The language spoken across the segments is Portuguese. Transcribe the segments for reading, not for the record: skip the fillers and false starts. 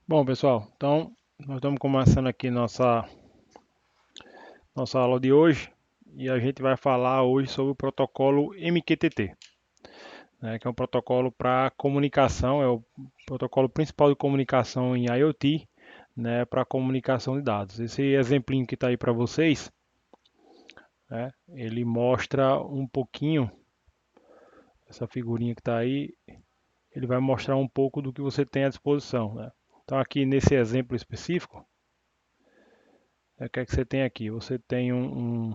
Bom, pessoal, então nós estamos começando aqui nossa aula de hoje e a gente vai falar hoje sobre o protocolo MQTT, né, que é um protocolo para comunicação, é o protocolo principal de comunicação em IoT, né, para comunicação de dados. Esse exemplinho que está aí para vocês, né, ele mostra um pouquinho, essa figurinha que está aí, ele vai mostrar um pouco do que você tem à disposição, né? Então aqui nesse exemplo específico, o que é que você tem aqui? Você tem um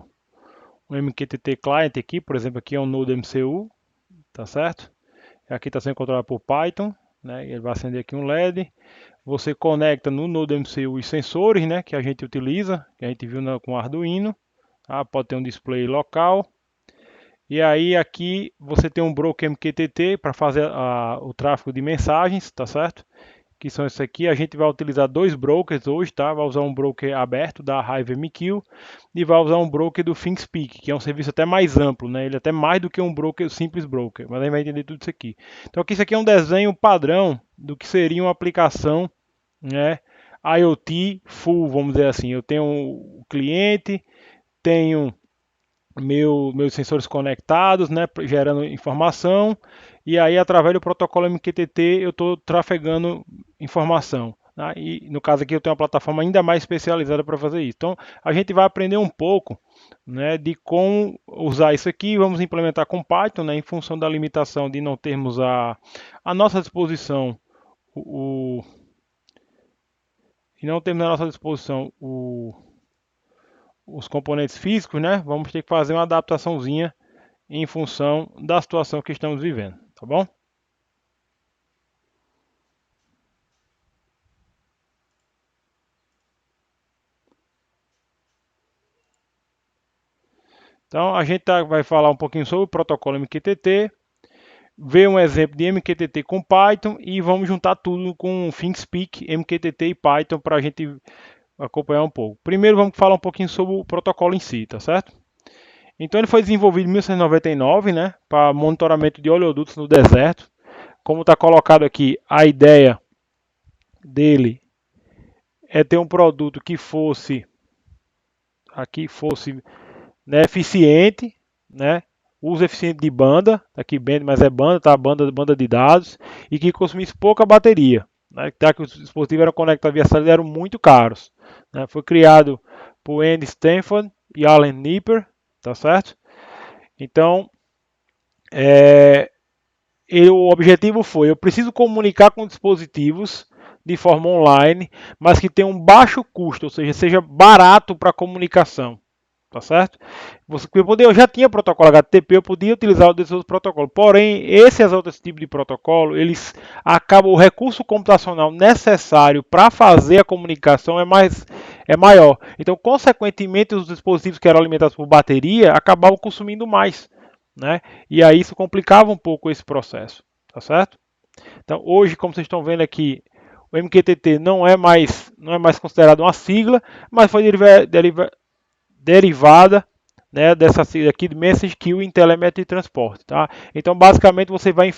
MQTT client aqui, por exemplo, aqui é um Node MCU, tá certo? Aqui está sendo controlado por Python, né? Ele vai acender aqui um LED. Você conecta no Node MCU os sensores, né? Que a gente utiliza, que a gente viu com Arduino. Tá? Pode ter um display local. E aí aqui você tem um broker MQTT para fazer o tráfego de mensagens, tá certo? Que são esses aqui. A gente vai utilizar dois brokers hoje, tá? Vai usar um broker aberto da Hive MQ e vai usar um broker do ThinkSpeak, que é um serviço até mais amplo, né? Ele é até mais do que um broker, simples broker, mas a gente vai entender tudo isso aqui. Então aqui isso aqui é um desenho padrão do que seria uma aplicação, né? IoT full, vamos dizer assim. Eu tenho o cliente, tenho meus sensores conectados, né, gerando informação, e aí através do protocolo MQTT eu estou trafegando informação. Tá? E no caso aqui eu tenho uma plataforma ainda mais especializada para fazer isso. Então a gente vai aprender um pouco, né, de como usar isso aqui. Vamos implementar com Python, né, em função da limitação de não termos a nossa disposição o, e não termos à nossa disposição os componentes físicos, né? Vamos ter que fazer uma adaptaçãozinha em função da situação que estamos vivendo, tá bom? Então a gente vai falar um pouquinho sobre o protocolo MQTT, ver um exemplo de MQTT com Python e vamos juntar tudo com ThinkSpeak, MQTT e Python para a gente acompanhar um pouco. Primeiro vamos falar um pouquinho sobre o protocolo em si, tá certo? Então ele foi desenvolvido em 1999, né, para monitoramento de oleodutos no deserto. Como está colocado aqui, a ideia dele é ter um produto que fosse né, eficiente, né, uso eficiente de banda, aqui bem, mas é banda, tá? Banda de dados e que consumisse pouca bateria, né, tá? Que os dispositivos eram conectados via satélite eram muito caros, né? Foi criado por Andy Stanford e Alan Nipper, tá certo? Então, o objetivo foi, eu preciso comunicar com dispositivos de forma online, mas que tenham um baixo custo, ou seja barato para comunicação. Tá certo? Eu já tinha protocolo HTTP, eu podia utilizar o desses outros protocolos. Porém, esses outros tipos de protocolo, eles acabam o recurso computacional necessário para fazer a comunicação é maior. Então, consequentemente, os dispositivos que eram alimentados por bateria acabavam consumindo mais, né? E aí isso complicava um pouco esse processo, tá certo? Então, hoje, como vocês estão vendo aqui, o MQTT não é mais considerado uma sigla, mas foi derivada, né, dessa sigla aqui de Message Queue em telemetria e transporte, tá? Então, basicamente, você vai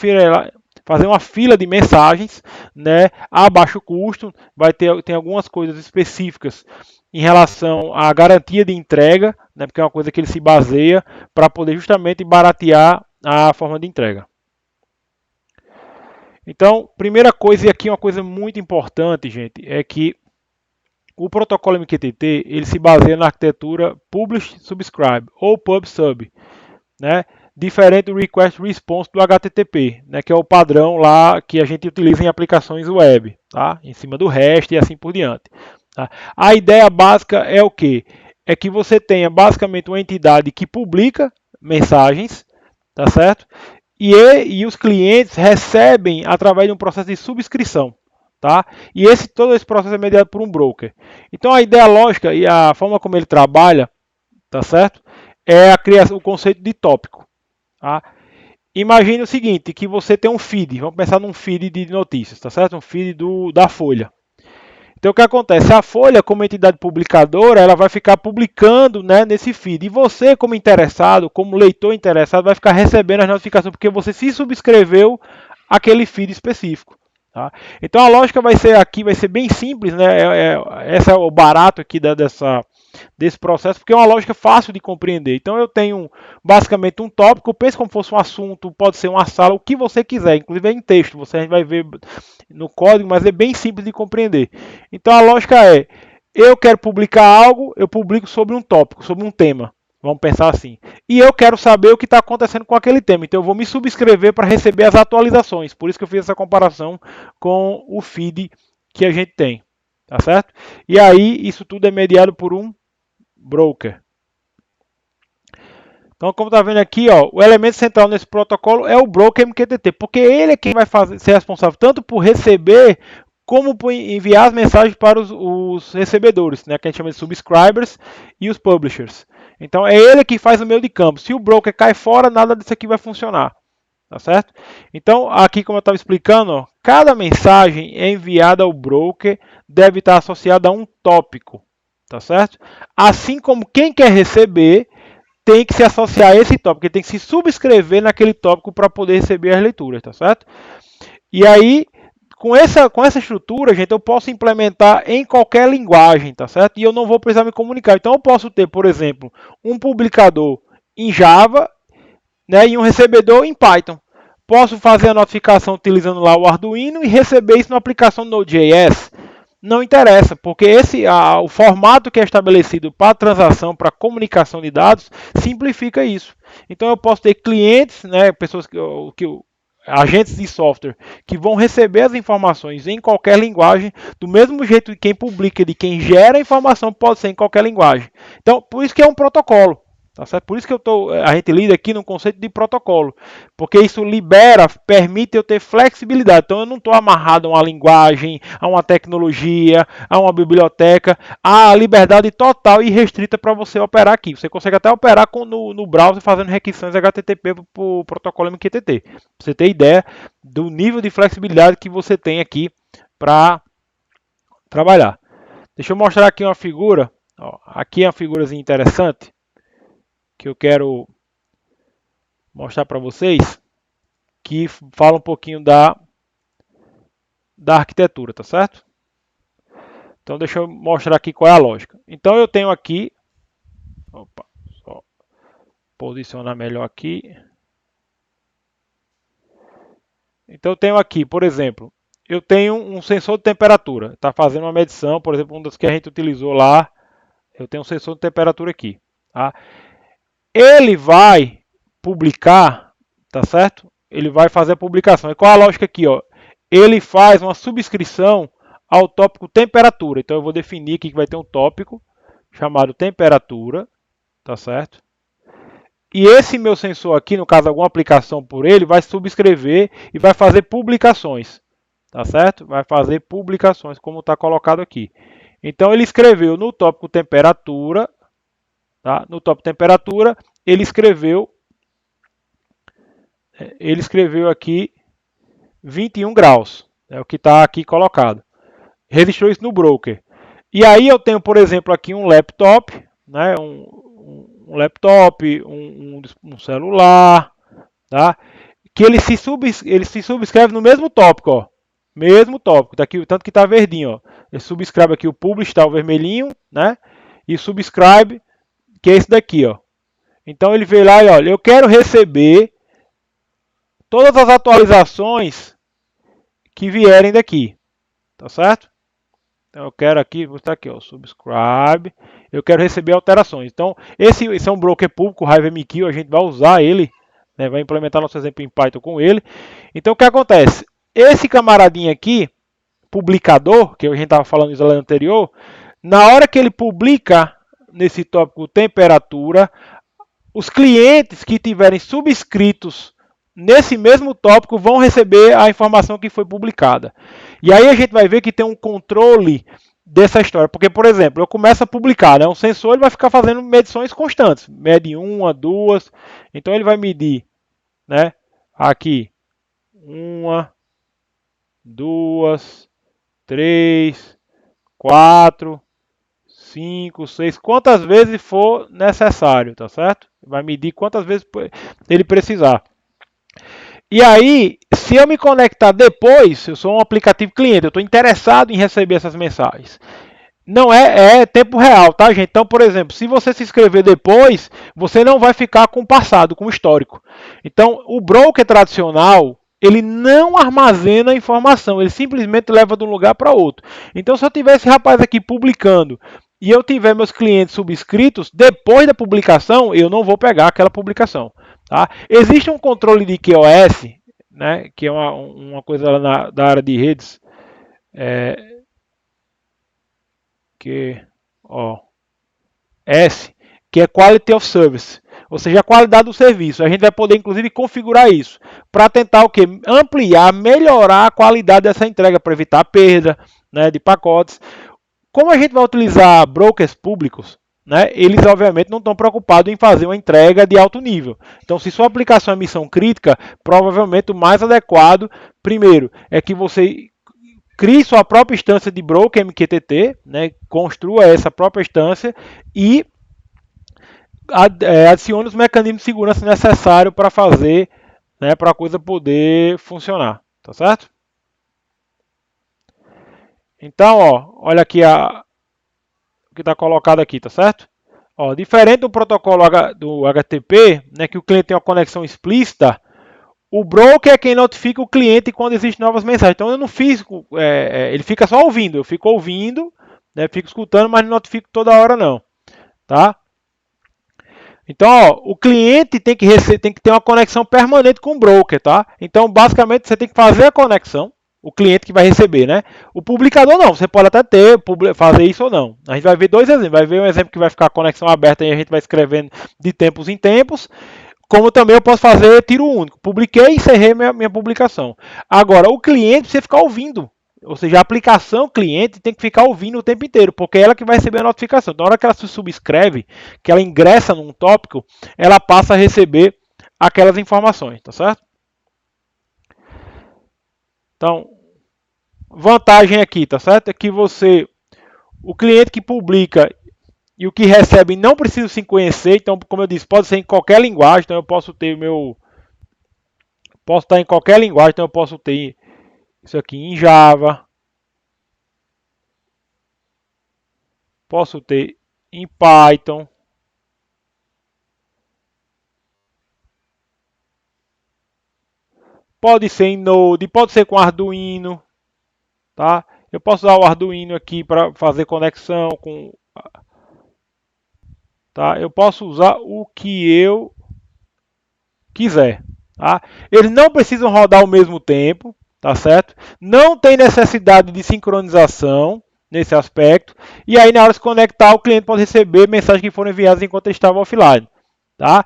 fazer uma fila de mensagens, né, a baixo custo, tem algumas coisas específicas em relação à garantia de entrega, né, porque é uma coisa que ele se baseia para poder justamente baratear a forma de entrega. Então, primeira coisa, e aqui uma coisa muito importante, gente, é que o protocolo MQTT ele se baseia na arquitetura Publish Subscribe ou PubSub, né? Diferente do Request Response do HTTP, né? Que é o padrão lá que a gente utiliza em aplicações web, tá? Em cima do REST e assim por diante. Tá? A ideia básica é o que? É que você tenha basicamente uma entidade que publica mensagens, tá certo? E os clientes recebem através de um processo de subscrição. Tá? E todo esse processo é mediado por um broker. Então a ideia lógica e a forma como ele trabalha, tá certo? É a criação, o conceito de tópico. Tá? Imagine o seguinte, que você tem um feed, vamos pensar num feed de notícias, tá certo? Um feed da Folha. Então o que acontece? A Folha, como entidade publicadora, ela vai ficar publicando, né, nesse feed. E você, como interessado, como leitor interessado, vai ficar recebendo as notificações, porque você se subscreveu aquele feed específico. Tá? Então a lógica vai ser aqui, vai ser bem simples, né? Esse é o barato aqui desse processo, porque é uma lógica fácil de compreender. Então eu tenho basicamente um tópico, pense como fosse um assunto, pode ser uma sala, o que você quiser, inclusive é em texto, você vai ver no código, mas é bem simples de compreender. Então a lógica é, eu quero publicar algo, eu publico sobre um tópico, sobre um tema. Vamos pensar assim. E eu quero saber o que está acontecendo com aquele tema. Então eu vou me subscrever para receber as atualizações. Por isso que eu fiz essa comparação com o feed que a gente tem. Tá certo? E aí isso tudo é mediado por um broker. Então, como está vendo aqui, ó, o elemento central nesse protocolo é o broker MQTT, porque ele é quem vai ser responsável tanto por receber como por enviar as mensagens para os recebedores, né, que a gente chama de subscribers e os publishers. Então, é ele que faz o meio de campo. Se o broker cai fora, nada disso aqui vai funcionar. Tá certo? Então, aqui como eu estava explicando, ó, cada mensagem é enviada ao broker deve estar associada a um tópico. Tá certo? Assim como quem quer receber tem que se associar a esse tópico, ele tem que se subscrever naquele tópico para poder receber as leituras, tá certo? E aí, com essa estrutura, gente, eu posso implementar em qualquer linguagem, tá certo? E eu não vou precisar me comunicar. Então, eu posso ter, por exemplo, um publicador em Java, né, e um recebedor em Python. Posso fazer a notificação utilizando lá o Arduino e receber isso na aplicação Node.js. Não interessa, porque o formato que é estabelecido para transação, para comunicação de dados, simplifica isso. Então eu posso ter clientes, né, pessoas agentes de software que vão receber as informações em qualquer linguagem, do mesmo jeito que quem publica e de quem gera a informação pode ser em qualquer linguagem. Então, por isso que é um protocolo. Tá certo? Por isso que a gente lida aqui no conceito de protocolo, porque isso libera, permite eu ter flexibilidade. Então eu não estou amarrado a uma linguagem, a uma tecnologia, a uma biblioteca, há liberdade total e restrita para você operar aqui. Você consegue até operar no browser fazendo requisições HTTP para o protocolo MQTT. Pra você ter ideia do nível de flexibilidade que você tem aqui para trabalhar. Deixa eu mostrar aqui uma figura. Ó, aqui é uma figurazinha interessante que eu quero mostrar para vocês, que fala um pouquinho da arquitetura, tá certo? Então deixa eu mostrar aqui qual é a lógica. Então eu tenho aqui, opa, só posicionar melhor aqui. Então eu tenho aqui, por exemplo, eu tenho um sensor de temperatura, está fazendo uma medição, por exemplo, um dos que a gente utilizou lá, eu tenho um sensor de temperatura aqui. Tá? Ele vai publicar, tá certo? Ele vai fazer a publicação. E qual a lógica aqui? Ó? Ele faz uma subscrição ao tópico temperatura. Então eu vou definir aqui que vai ter um tópico chamado temperatura, tá certo? E esse meu sensor aqui, no caso alguma aplicação por ele, vai subscrever e vai fazer publicações, tá certo? Vai fazer publicações, como está colocado aqui. Então ele escreveu no tópico temperatura, tá? No tópico temperatura, ele escreveu aqui 21 graus, é o que está aqui colocado. Registrou isso no broker. E aí eu tenho, por exemplo, aqui um laptop, né? Um laptop, um celular, tá? Que ele se subscreve no mesmo tópico, ó. Mesmo tópico, daqui, tanto que está verdinho, ó. Ele subscreve aqui o publish, está o vermelhinho, né? E subscribe, que é esse daqui, ó. Então ele veio lá e olha, eu quero receber todas as atualizações que vierem daqui, tá certo? Então eu quero aqui, vou estar aqui, ó, subscribe. Eu quero receber alterações. Então esse é um broker público, o HiveMQ, a gente vai usar ele, né, vai implementar nosso exemplo em Python com ele. Então o que acontece? Esse camaradinho aqui, publicador, que a gente estava falando isso lá anterior, na hora que ele publica nesse tópico temperatura, os clientes que tiverem subscritos nesse mesmo tópico vão receber a informação que foi publicada. E aí a gente vai ver que tem um controle dessa história. Porque, por exemplo, eu começo a publicar, né? Um sensor ele vai ficar fazendo medições constantes. Mede uma, duas. Então ele vai medir, né? Aqui, uma, duas, três, quatro, 5, 6, quantas vezes for necessário, tá certo? Vai medir quantas vezes ele precisar. E aí, se eu me conectar depois, eu sou um aplicativo cliente, eu estou interessado em receber essas mensagens. Não é tempo real, tá, gente? Então, por exemplo, se você se inscrever depois, você não vai ficar com o passado, com o histórico. Então, o broker tradicional, ele não armazena informação, ele simplesmente leva de um lugar para outro. Então, se eu tiver esse rapaz aqui publicando e eu tiver meus clientes subscritos, depois da publicação, eu não vou pegar aquela publicação. Tá? Existe um controle de QoS, né, que é uma coisa lá da área de redes, que, ó, S, que é Quality of Service, ou seja, a qualidade do serviço. A gente vai poder, inclusive, configurar isso para tentar o quê? Ampliar, melhorar a qualidade dessa entrega, para evitar a perda, né, de pacotes. Como a gente vai utilizar brokers públicos, né, eles obviamente não estão preocupados em fazer uma entrega de alto nível. Então, se sua aplicação é missão crítica, provavelmente o mais adequado, primeiro, é que você crie sua própria instância de broker MQTT, né, construa essa própria instância e adicione os mecanismos de segurança necessários para fazer, né, para a coisa poder funcionar, tá certo? Então, ó, olha aqui o que está colocado aqui, tá certo? Ó, diferente do protocolo do HTTP, né, que o cliente tem uma conexão explícita, o broker é quem notifica o cliente quando existem novas mensagens. Então eu não fico, ele fica só ouvindo, eu fico ouvindo, né, fico escutando, mas não notifico toda hora não, tá? Então, ó, o cliente tem que ter uma conexão permanente com o broker, tá? Então, basicamente, você tem que fazer a conexão, o cliente que vai receber, né? O publicador não, você pode até fazer isso ou não. A gente vai ver dois exemplos. Vai ver um exemplo que vai ficar a conexão aberta e a gente vai escrevendo de tempos em tempos. Como também eu posso fazer tiro único. Publiquei e encerrei minha publicação. Agora, o cliente precisa ficar ouvindo. Ou seja, a aplicação cliente tem que ficar ouvindo o tempo inteiro, porque é ela que vai receber a notificação. Então, na hora que ela se subscreve, que ela ingressa num tópico, ela passa a receber aquelas informações, tá certo? Então, vantagem aqui, tá certo? É que o cliente que publica e o que recebe não precisa se conhecer. Então, como eu disse, pode ser em qualquer linguagem. Então, eu posso estar em qualquer linguagem. Então, eu posso ter isso aqui em Java, posso ter em Python, pode ser em Node, pode ser com Arduino, tá? Eu posso usar o Arduino aqui para fazer conexão com, tá? Eu posso usar o que eu quiser, tá? Eles não precisam rodar ao mesmo tempo, tá certo? Não tem necessidade de sincronização nesse aspecto. E aí, na hora de se conectar, o cliente pode receber mensagens que foram enviadas enquanto ele estava offline. Tá?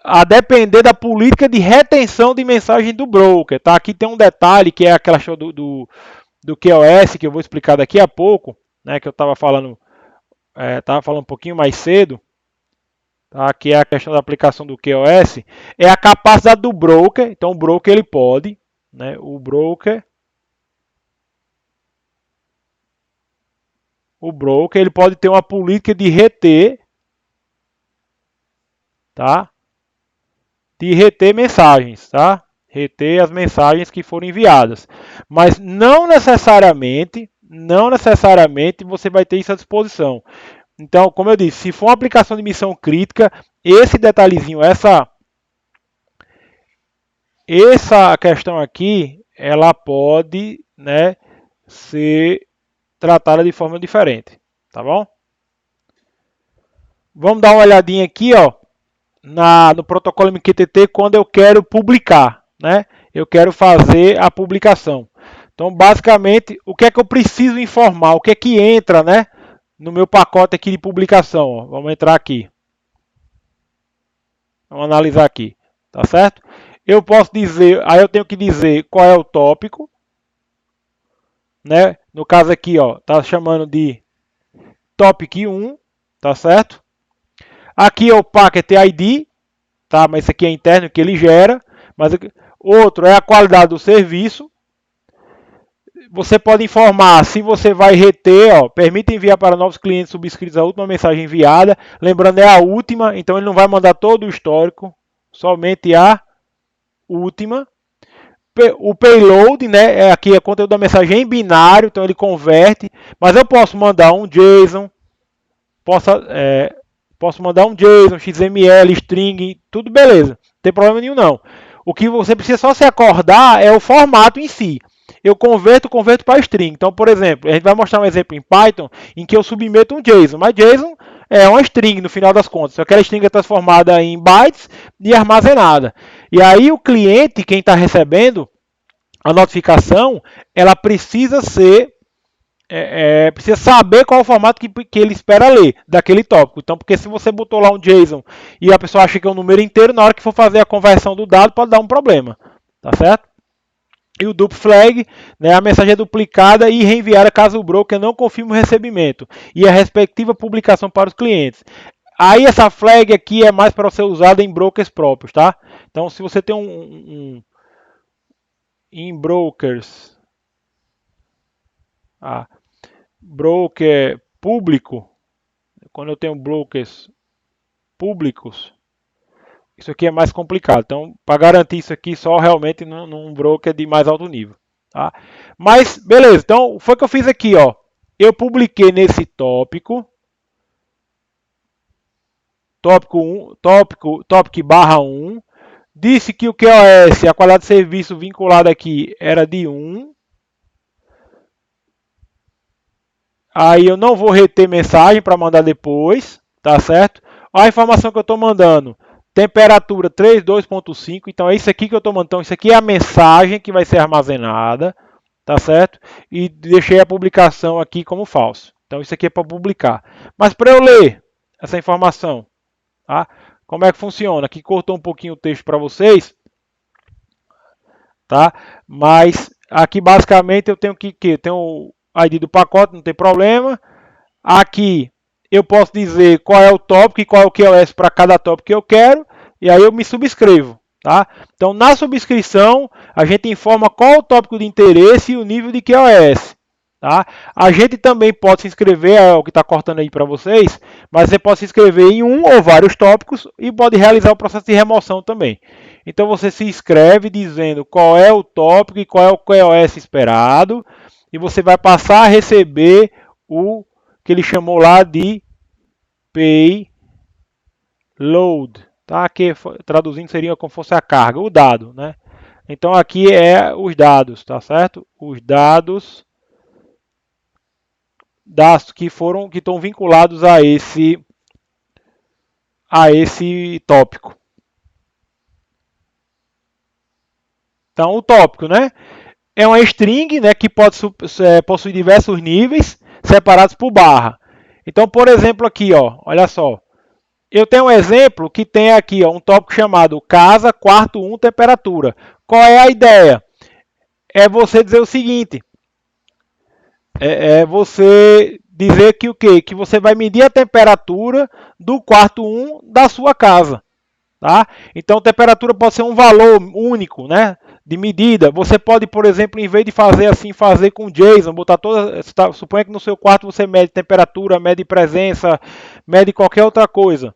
A depender da política de retenção de mensagem do broker. Tá? Aqui tem um detalhe que é aquela show do QoS, que eu vou explicar daqui a pouco, né, que eu estava falando um pouquinho mais cedo, tá? Que é a questão da aplicação do QoS, é a capacidade do broker. Então o broker ele pode, né, o broker ele pode ter uma política de reter, tá? De reter mensagens, tá? Reter as mensagens que foram enviadas. Mas não necessariamente você vai ter isso à disposição. Então, como eu disse, se for uma aplicação de missão crítica, esse detalhezinho, essa questão aqui, ela pode, né, ser tratada de forma diferente, tá bom? Vamos dar uma olhadinha aqui, ó, no protocolo MQTT quando eu quero publicar, né? Eu quero fazer a publicação. Então, basicamente, o que é que eu preciso informar? O que é que entra, né, no meu pacote aqui de publicação? Ó. Vamos entrar aqui. Vamos analisar aqui, tá certo? Eu posso dizer, aí eu tenho que dizer qual é o tópico, né? No caso aqui, ó, tá chamando de topic 1, tá certo? Aqui é o packet ID, tá? Mas isso aqui é interno que ele gera. Mas outro é a qualidade do serviço. Você pode informar se você vai reter, ó, permite enviar para novos clientes subscritos a última mensagem enviada. Lembrando, é a última, então ele não vai mandar todo o histórico, somente a última. o payload, né, aqui é conteúdo da mensagem em binário, então ele converte, mas eu posso mandar um JSON, posso mandar um JSON, XML, string, tudo beleza, não tem problema nenhum não. O que você precisa só se acordar é o formato em si. Eu converto para string. Então, por exemplo, a gente vai mostrar um exemplo em Python em que eu submeto um JSON, mas JSON é uma string no final das contas. Aquela string é transformada em bytes e armazenada. E aí o cliente, quem está recebendo a notificação, ela precisa precisa saber qual é o formato que ele espera ler daquele tópico. Então, porque se você botou lá um JSON e a pessoa acha que é um número inteiro, na hora que for fazer a conversão do dado, pode dar um problema. Tá certo? E o duplo flag, né, a mensagem é duplicada e reenviada caso o broker não confirme o recebimento. E a respectiva publicação para os clientes. Aí essa flag aqui é mais para ser usada em brokers próprios, tá? Então, se você tem em brokers, broker público, quando eu tenho brokers públicos, isso aqui é mais complicado. Então, para garantir isso aqui, só realmente num broker de mais alto nível. Tá? Mas, beleza. Então, foi o que eu fiz aqui. Ó. Eu publiquei nesse tópico. Tópico barra 1. Disse que o QoS, a qualidade de serviço vinculada aqui, era de 1. Aí eu não vou reter mensagem para mandar depois. Tá certo? A informação que eu estou mandando. Temperatura 32.5, então é isso aqui que eu estou mandando. Então, isso aqui é a mensagem que vai ser armazenada, tá certo? E deixei a publicação aqui como falso. Então, isso aqui é para publicar. Mas para eu ler essa informação, tá? Como é que funciona? Aqui cortou um pouquinho o texto para vocês, tá? Mas aqui basicamente eu tenho que tenho o ID do pacote, não tem problema. Aqui eu posso dizer qual é o tópico e qual é o QoS para cada tópico que eu quero, e aí eu me subscrevo. Tá? Então, na subscrição, a gente informa qual é o tópico de interesse e o nível de QoS. Tá? A gente também pode se inscrever, é o que está cortando aí para vocês, mas você pode se inscrever em um ou vários tópicos e pode realizar o processo de remoção também. Então, você se inscreve dizendo qual é o tópico e qual é o QoS esperado, e você vai passar a receber o que ele chamou lá de payload, tá? Que traduzindo seria como fosse a carga, o dado, né? Então aqui é os dados, tá certo? Os dados que estão vinculados a esse tópico. Então o tópico, né? É uma string, né, que pode possuir diversos níveis separados por barra. Então, por exemplo, aqui, ó, olha só. Eu tenho um exemplo que tem aqui ó, um tópico chamado casa, quarto 1, temperatura. Qual é a ideia? É você dizer o seguinte. É você dizer que o quê? Que você vai medir a temperatura do quarto 1 da sua casa. Tá? Então, a temperatura pode ser um valor único, né? De medida. Você pode, por exemplo, em vez de fazer assim, fazer com JSON, botar toda. Suponha que no seu quarto você mede temperatura, mede presença, mede qualquer outra coisa.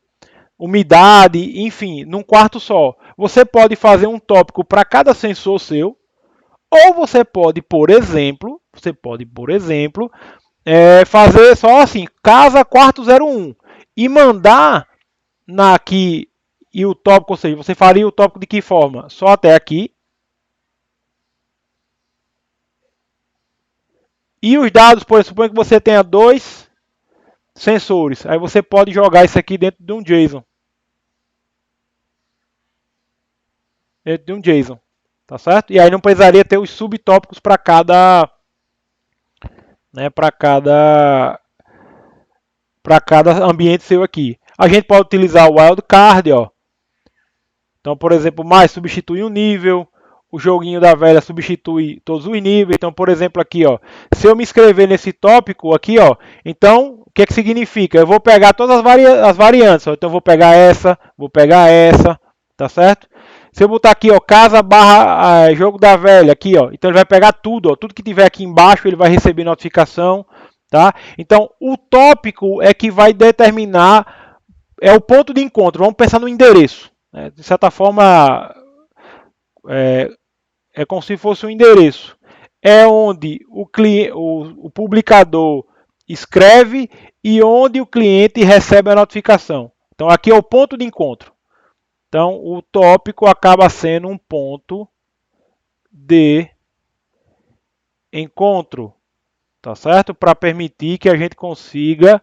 Umidade, enfim, num quarto só. Você pode fazer um tópico para cada sensor seu, ou você pode, por exemplo, fazer só assim, casa quarto 01 e mandar aqui e o tópico, ou seja, você faria o tópico de que forma? Só até aqui. E os dados, por exemplo, suponha que você tenha 2 sensores. Aí você pode jogar isso aqui dentro de um JSON. Tá certo? E aí não precisaria ter os subtópicos para cada, né, para cada ambiente seu aqui. A gente pode utilizar o wildcard, ó. Então, por exemplo, mais substitui um nível, o joguinho da velha substitui todos os níveis. Então, por exemplo, aqui, ó, se eu me inscrever nesse tópico aqui, ó, então, o que é que significa? Eu vou pegar todas as variantes, ó. Então, eu vou pegar essa, tá certo? Se eu botar aqui, ó, casa barra jogo da velha, aqui, ó, então ele vai pegar tudo, ó, tudo que tiver aqui embaixo ele vai receber notificação, tá? Então, o tópico é que vai determinar, é o ponto de encontro, vamos pensar no endereço. Né? De certa forma, é como se fosse um endereço. É onde o publicador escreve e onde o cliente recebe a notificação. Então, aqui é o ponto de encontro. Então, o tópico acaba sendo um ponto de encontro, tá certo? Para permitir que a gente consiga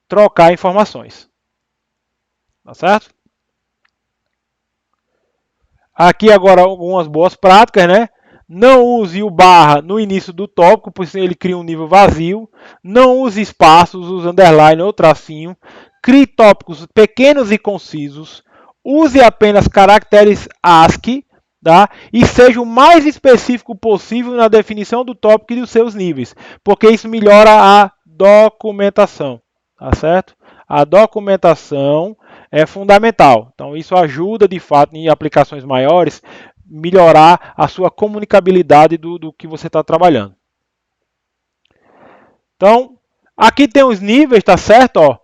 trocar informações, tá certo? Aqui agora algumas boas práticas, né? Não use o barra no início do tópico, pois ele cria um nível vazio. Não use espaços, use underline ou tracinho. Crie tópicos pequenos e concisos. Use apenas caracteres ASCII, tá? E seja o mais específico possível na definição do tópico e dos seus níveis, porque isso melhora a documentação, tá certo? A documentação é fundamental. Então, isso ajuda, de fato, em aplicações maiores, melhorar a sua comunicabilidade do que você está trabalhando. Então, aqui tem os níveis, tá certo? Ó,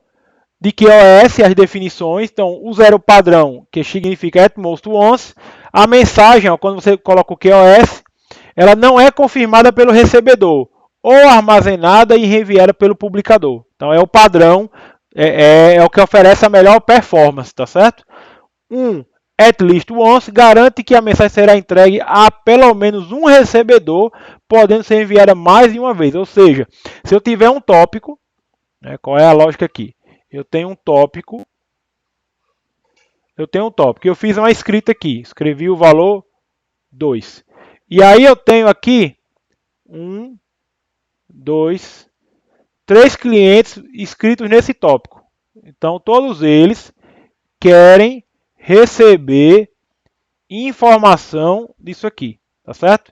de QoS, as definições. Então, o zero padrão, que significa at most once. A mensagem, ó, quando você coloca o QoS, ela não é confirmada pelo recebedor, ou armazenada e enviada pelo publicador. Então, é o padrão, é o que oferece a melhor performance, tá certo? At least once garante que a mensagem será entregue a pelo menos um recebedor, podendo ser enviada mais de uma vez. Ou seja, se eu tiver um tópico, né, qual é a lógica aqui? Eu tenho um tópico, eu fiz uma escrita aqui, escrevi o valor 2. E aí eu tenho aqui 1, 2, 3 clientes inscritos nesse tópico. Então todos eles querem receber informação disso aqui, tá certo?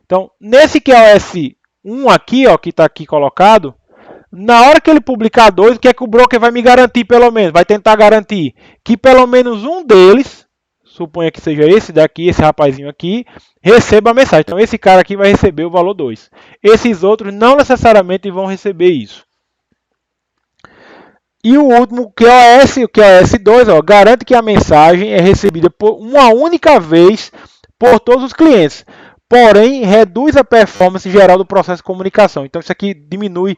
Então, nesse QoS 1 aqui, ó, que está aqui colocado, na hora que ele publicar 2, o que é que o broker vai me garantir pelo menos? Vai tentar garantir que pelo menos um deles, suponha que seja esse daqui, esse rapazinho aqui, receba a mensagem. Então, esse cara aqui vai receber o valor 2. Esses outros não necessariamente vão receber isso. E o último, o QoS2, ó, garante que a mensagem é recebida por uma única vez por todos os clientes. Porém, reduz a performance geral do processo de comunicação. Então, isso aqui diminui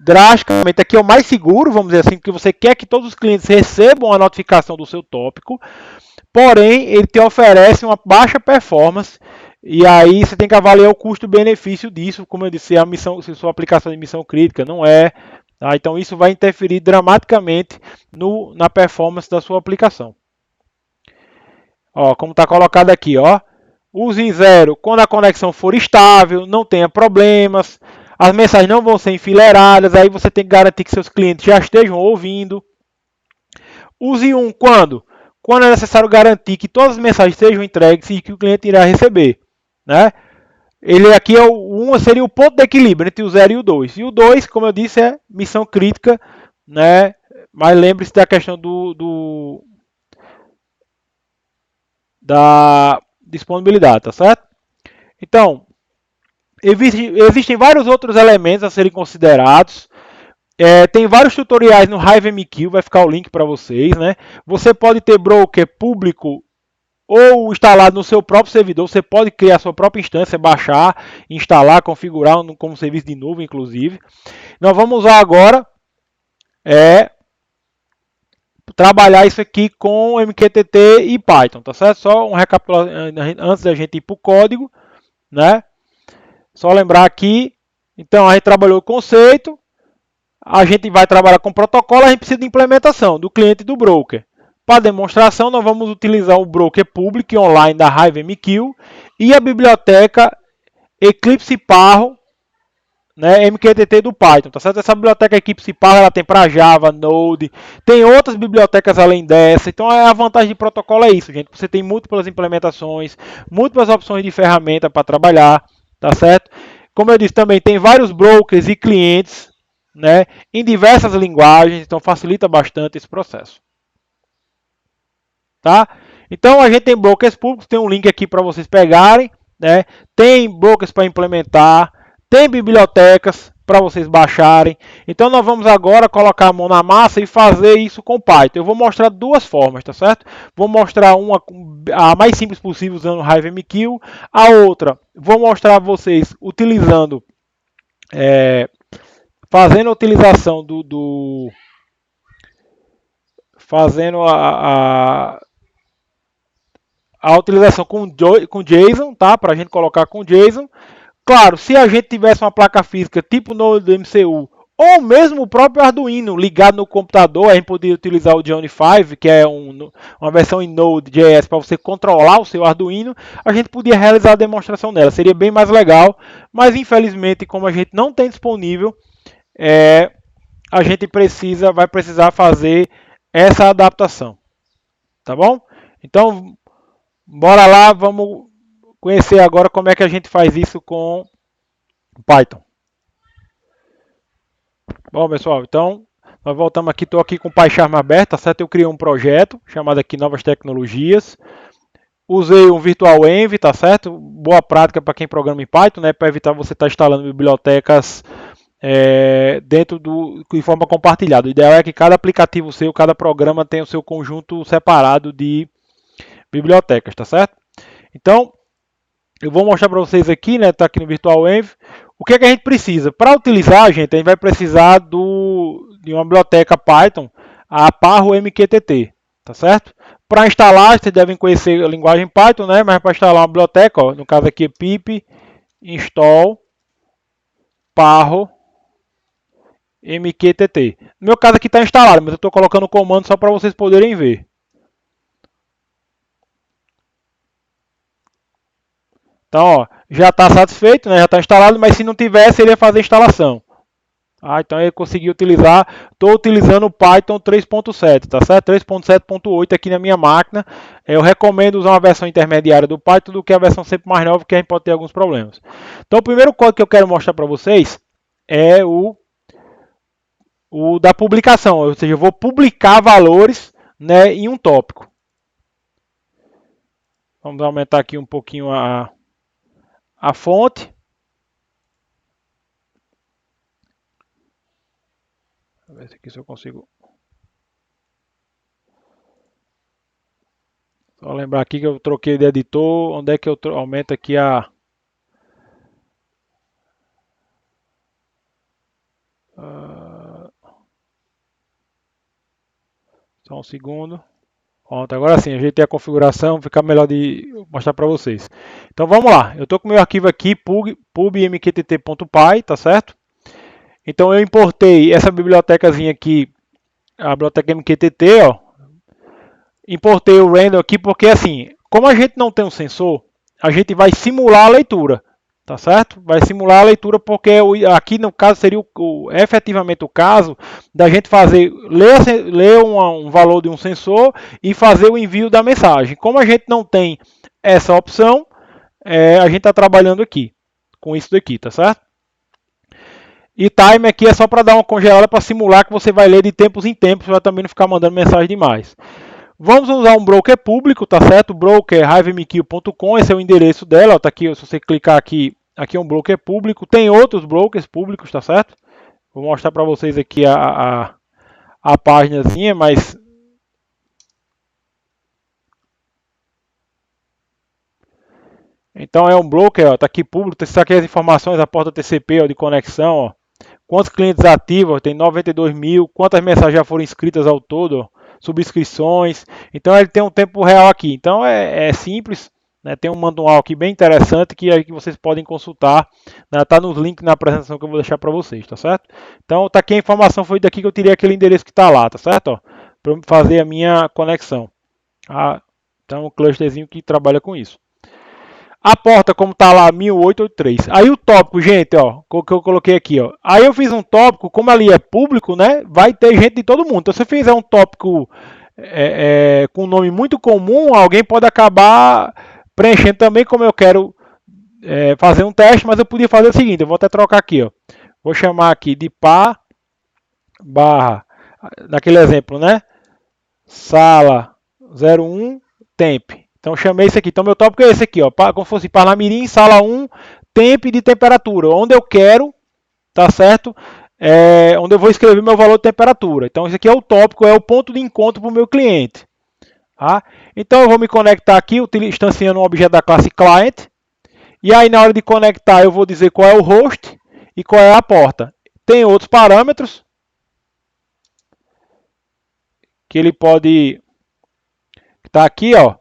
drasticamente. Aqui é o mais seguro, vamos dizer assim, porque você quer que todos os clientes recebam a notificação do seu tópico. Porém, ele te oferece uma baixa performance. E aí você tem que avaliar o custo-benefício disso. Como eu disse, a missão, se sua aplicação de missão crítica não é. Tá? Então isso vai interferir dramaticamente na performance da sua aplicação. Ó, como está colocado aqui, ó, use em 0 quando a conexão for estável, não tenha problemas, as mensagens não vão ser enfileiradas, aí você tem que garantir que seus clientes já estejam ouvindo. Use 1 quando? Quando é necessário garantir que todas as mensagens sejam entregues e que o cliente irá receber, né? Ele aqui é o 1 seria o ponto de equilíbrio entre o 0 e o 2. E o 2, como eu disse, é missão crítica, né? Mas lembre-se da questão da disponibilidade, tá certo? Então, existem vários outros elementos a serem considerados. Tem vários tutoriais no HiveMQ, vai ficar o link para vocês, né? Você pode ter broker público ou instalado no seu próprio servidor. Você pode criar sua própria instância, baixar, instalar, configurar como serviço de nuvem, inclusive. Nós vamos usar agora trabalhar isso aqui com MQTT e Python, tá certo? Só um recapitulado antes da gente ir para o código, né? Só lembrar aqui, então a gente trabalhou o conceito, a gente vai trabalhar com protocolo, a gente precisa de implementação do cliente e do broker. Para demonstração, nós vamos utilizar o broker público online da HiveMQ e a biblioteca Eclipse Parro, né, MQTT do Python, tá certo? Essa biblioteca Eclipse Parro, ela tem para Java, Node, tem outras bibliotecas além dessa. Então a vantagem de protocolo é isso, gente. Você tem múltiplas implementações, múltiplas opções de ferramenta para trabalhar, tá certo? Como eu disse também, tem vários brokers e clientes, né, em diversas linguagens, então facilita bastante esse processo. Tá? Então a gente tem brokers públicos, tem um link aqui para vocês pegarem, né? Tem brokers para implementar, tem bibliotecas, para vocês baixarem. Então nós vamos agora colocar a mão na massa e fazer isso com Python. Eu vou mostrar duas formas, tá certo? Vou mostrar uma a mais simples possível usando o HiveMQ, a outra vou mostrar a vocês utilizando fazendo a utilização fazendo a utilização com JSON, tá? Para a gente colocar com JSON. Claro, se a gente tivesse uma placa física tipo Node MCU ou mesmo o próprio Arduino ligado no computador, a gente poderia utilizar o Geony 5, que é uma versão em Node.js para você controlar o seu Arduino. A gente podia realizar a demonstração nela, seria bem mais legal, mas infelizmente, como a gente não tem disponível, a gente vai precisar fazer essa adaptação, tá bom? Então, bora lá, vamos conhecer agora como é que a gente faz isso com Python. Bom, pessoal, então nós voltamos aqui, estou aqui com o PyCharm aberto, tá certo? Eu criei um projeto chamado aqui Novas Tecnologias. Usei um VirtualEnv, tá certo? Boa prática para quem programa em Python, né? Para evitar você estar instalando bibliotecas de forma compartilhada. O ideal é que cada aplicativo seu, cada programa tenha o seu conjunto separado de bibliotecas, tá certo? Então, eu vou mostrar para vocês aqui, né? Tá aqui no VirtualEnv. O que é que a gente precisa? Para utilizar, gente, a gente vai precisar de uma biblioteca Python, a Parro MQTT, tá certo? Para instalar, vocês devem conhecer a linguagem Python, né? Mas para instalar uma biblioteca, ó, no caso aqui é pip install Parro MQTT. No meu caso aqui está instalado, mas eu estou colocando o comando só para vocês poderem ver. Então, ó, já está satisfeito, né? Já está instalado, mas se não tivesse, ele ia fazer a instalação. Então eu consegui utilizar, estou utilizando o Python 3.7, tá certo? 3.7.8 aqui na minha máquina. Eu recomendo usar uma versão intermediária do Python do que a versão sempre mais nova, que a gente pode ter alguns problemas. Então o primeiro código que eu quero mostrar para vocês é o da publicação, ou seja, eu vou publicar valores, né, em um tópico. Vamos aumentar aqui um pouquinho a fonte. Vou ver aqui se eu consigo. Só lembrar aqui que eu troquei de editor. Onde é que eu aumento aqui a... Só um segundo. Pronto, agora sim, ajeitei a configuração, fica melhor de mostrar para vocês. Então vamos lá, eu estou com o meu arquivo aqui, pubmqtt.py, tá certo? Então eu importei essa bibliotecazinha aqui, a biblioteca MQTT, ó. Importei o random aqui porque assim, como a gente não tem um sensor, a gente vai simular a leitura, tá certo? Vai simular a leitura porque aqui no caso seria efetivamente o caso da gente ler um valor de um sensor e fazer o envio da mensagem. Como a gente não tem essa opção, a gente está trabalhando aqui com isso daqui, tá certo? E time aqui é só para dar uma congelada para simular que você vai ler de tempos em tempos, para também não ficar mandando mensagem demais. Vamos usar um broker público, tá certo? Broker hivemq.com, esse é o endereço dela, tá aqui, se você clicar aqui, aqui é um broker público, tem outros brokers públicos, tá certo? Vou mostrar para vocês aqui a páginazinha, mas... Então é um broker, ó, tá aqui público, está aqui as informações, a porta TCP ó, de conexão, ó. Quantos clientes ativos? Tem 92 mil. Quantas mensagens já foram inscritas ao todo? Ó? Subscrições. Então ele tem um tempo real aqui. Então é simples. Né? Tem um manual aqui bem interessante que vocês podem consultar. Está nos links na apresentação que eu vou deixar para vocês, tá certo? Então tá aqui a informação, foi daqui que eu tirei aquele endereço que está lá, tá certo? Para fazer a minha conexão. Então um clusterzinho que trabalha com isso. A porta, como tá lá, 1883. Aí o tópico, gente, ó, que eu coloquei aqui, ó. Aí eu fiz um tópico, como ali é público, né? Vai ter gente de todo mundo. Então, se eu fizer um tópico com um nome muito comum, alguém pode acabar preenchendo também, como eu quero fazer um teste, mas eu podia fazer o seguinte, eu vou até trocar aqui, ó. Vou chamar aqui de pá barra, naquele exemplo, né? Sala 01 temp. Então chamei isso aqui. Então meu tópico é esse aqui, ó, como se fosse Parnamirim, sala 1, temp de temperatura, onde eu quero tá certo? Onde eu vou escrever meu valor de temperatura. Então, esse aqui é o tópico, é o ponto de encontro para o meu cliente. Tá? Então, eu vou me conectar aqui, instanciando um objeto da classe client. E aí, na hora de conectar, eu vou dizer qual é o host e qual é a porta. Tem outros parâmetros que ele pode estar aqui, ó.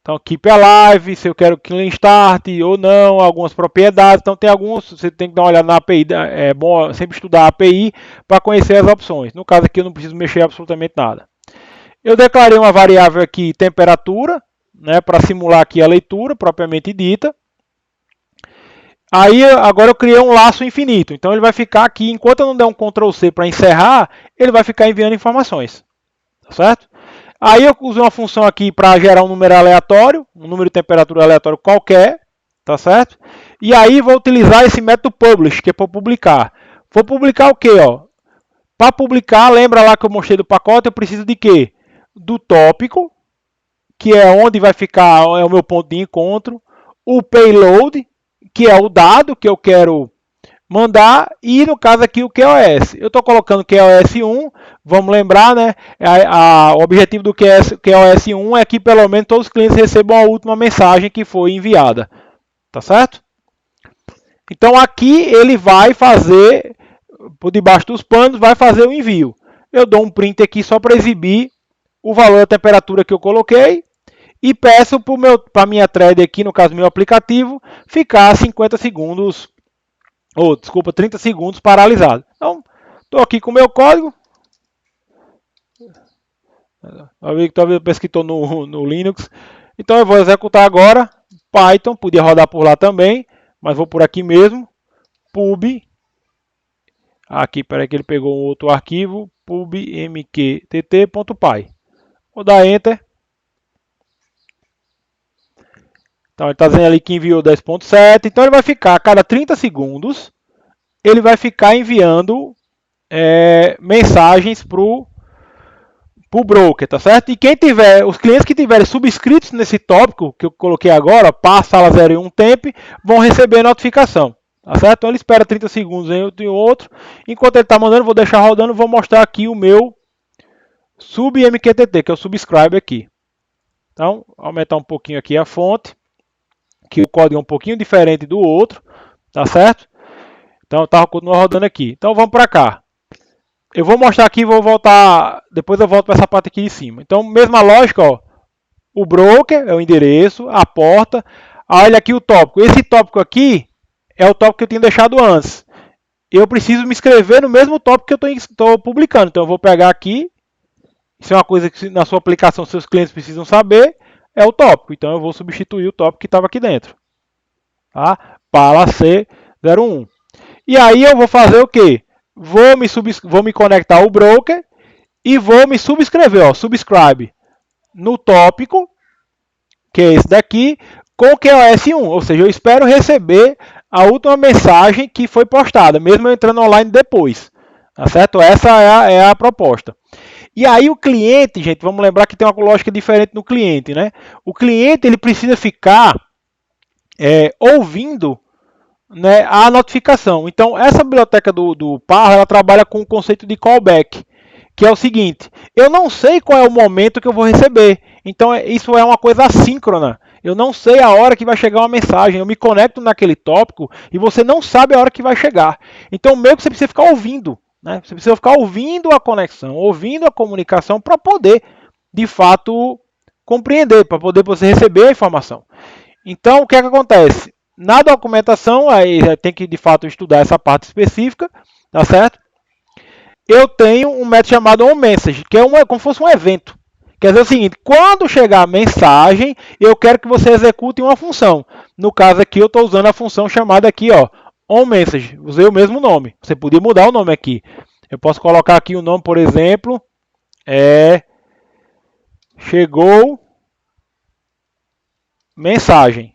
Então, keep alive, se eu quero clean start ou não, algumas propriedades. Então, tem alguns, você tem que dar uma olhada na API. É bom sempre estudar a API para conhecer as opções. No caso aqui, eu não preciso mexer absolutamente nada. Eu declarei uma variável aqui, temperatura, né, para simular aqui a leitura propriamente dita. Aí, agora eu criei um laço infinito. Então, ele vai ficar aqui, enquanto eu não der um Ctrl C para encerrar, ele vai ficar enviando informações. Tá certo? Aí eu usei uma função aqui para gerar um número aleatório, um número de temperatura aleatório qualquer, tá certo? E aí vou utilizar esse método publish, que é para publicar. Vou publicar o quê, ó? Para publicar, lembra lá que eu mostrei do pacote, eu preciso de quê? Do tópico, que é onde vai ficar, é o meu ponto de encontro, o payload, que é o dado que eu quero mandar, e no caso aqui o QoS. Eu estou colocando QoS 1, vamos lembrar, né? O objetivo do QoS 1 é que pelo menos todos os clientes recebam a última mensagem que foi enviada. Tá certo? Então aqui ele vai fazer, por debaixo dos panos, vai fazer o envio. Eu dou um print aqui só para exibir o valor da temperatura que eu coloquei e peço para a minha thread aqui, no caso meu aplicativo, ficar 50 segundos desculpa, 30 segundos paralisado. Então, estou aqui com o meu código. Talvez eu pense que estou no Linux. Então, eu vou executar agora. Python, podia rodar por lá também, mas vou por aqui mesmo. Pub. Aqui, peraí que ele pegou um outro arquivo. pubmqtt.py. Vou dar Enter. Então, ele está dizendo ali que enviou 10.7. Então, ele vai ficar a cada 30 segundos. Ele vai ficar enviando mensagens para o broker, tá certo? E quem tiver, os clientes que tiverem subscritos nesse tópico que eu coloquei agora, passa sala 0 e 1 temp, vão receber a notificação, tá certo? Então ele espera 30 segundos em outro. Enquanto ele está mandando, vou deixar rodando, vou mostrar aqui o meu submqtt, que é o subscribe aqui. Então, aumentar um pouquinho aqui a fonte, que o código é um pouquinho diferente do outro, tá certo? Então, está rodando aqui. Então, vamos para cá. Eu vou mostrar aqui e vou voltar. Depois eu volto para essa parte aqui de cima. Então, mesma lógica, ó. O broker é o endereço, a porta. Olha aqui o tópico. Esse tópico aqui é o tópico que eu tinha deixado antes. Eu preciso me inscrever no mesmo tópico que eu estou publicando. Então, eu vou pegar aqui. Isso é uma coisa que na sua aplicação seus clientes precisam saber. É o tópico. Então, eu vou substituir o tópico que estava aqui dentro. Tá? Para C01. E aí eu vou fazer o quê? Vou me conectar ao broker e vou me subscrever, ó, subscribe no tópico, que é esse daqui, com o QoS 1, ou seja, eu espero receber a última mensagem que foi postada, mesmo eu entrando online depois, tá certo? Essa é a proposta. E aí o cliente, gente, vamos lembrar que tem uma lógica diferente no cliente, né? O cliente ele precisa ficar ouvindo, né, a notificação. Então, essa biblioteca do Parro, ela trabalha com o conceito de callback, que é o seguinte: eu não sei qual é o momento que eu vou receber. Então, isso é uma coisa assíncrona. Eu não sei a hora que vai chegar uma mensagem. Eu me conecto naquele tópico e você não sabe a hora que vai chegar. Então, meio que você precisa ficar ouvindo, né? Você precisa ficar ouvindo a conexão, ouvindo a comunicação para poder, de fato, compreender, para poder você receber a informação. Então, o que é que acontece? Na documentação, aí tem que de fato estudar essa parte específica, tá certo? Eu tenho um método chamado onMessage, que é como se fosse um evento. Quer dizer o seguinte: quando chegar a mensagem, eu quero que você execute uma função. No caso aqui, eu estou usando a função chamada aqui, ó, onMessage. Usei o mesmo nome. Você podia mudar o nome aqui. Eu posso colocar aqui o nome, por exemplo, chegou mensagem.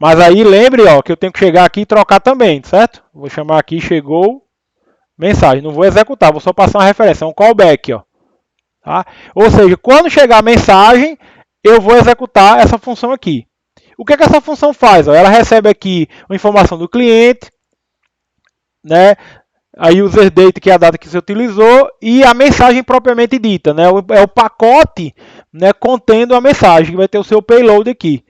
Mas aí lembre, ó, que eu tenho que chegar aqui e trocar também, certo? Vou chamar aqui chegou mensagem. Não vou executar, vou só passar uma referência, um callback, ó. Tá? Ou seja, quando chegar a mensagem, eu vou executar essa função aqui. O que é que essa função faz? Ó? Ela recebe aqui a informação do cliente, né? A user date, que é a data que você utilizou, e a mensagem propriamente dita, né? É o pacote, né, contendo a mensagem, que vai ter o seu payload aqui.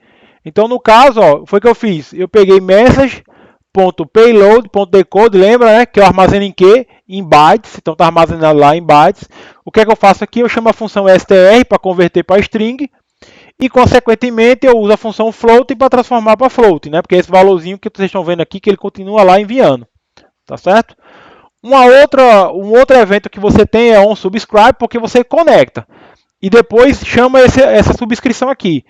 Então, no caso, ó, foi o que eu fiz. Eu peguei message.payload.decode, lembra, né, que eu armazeno em quê? Em bytes, então está armazenado lá em bytes. O que é que eu faço aqui? Eu chamo a função str para converter para string, e, consequentemente, eu uso a função float para transformar para float, né? Porque é esse valorzinho que vocês estão vendo aqui, que ele continua lá enviando. Tá certo? Um outro evento que você tem é onSubscribe, porque você conecta. E depois chama essa subscrição aqui.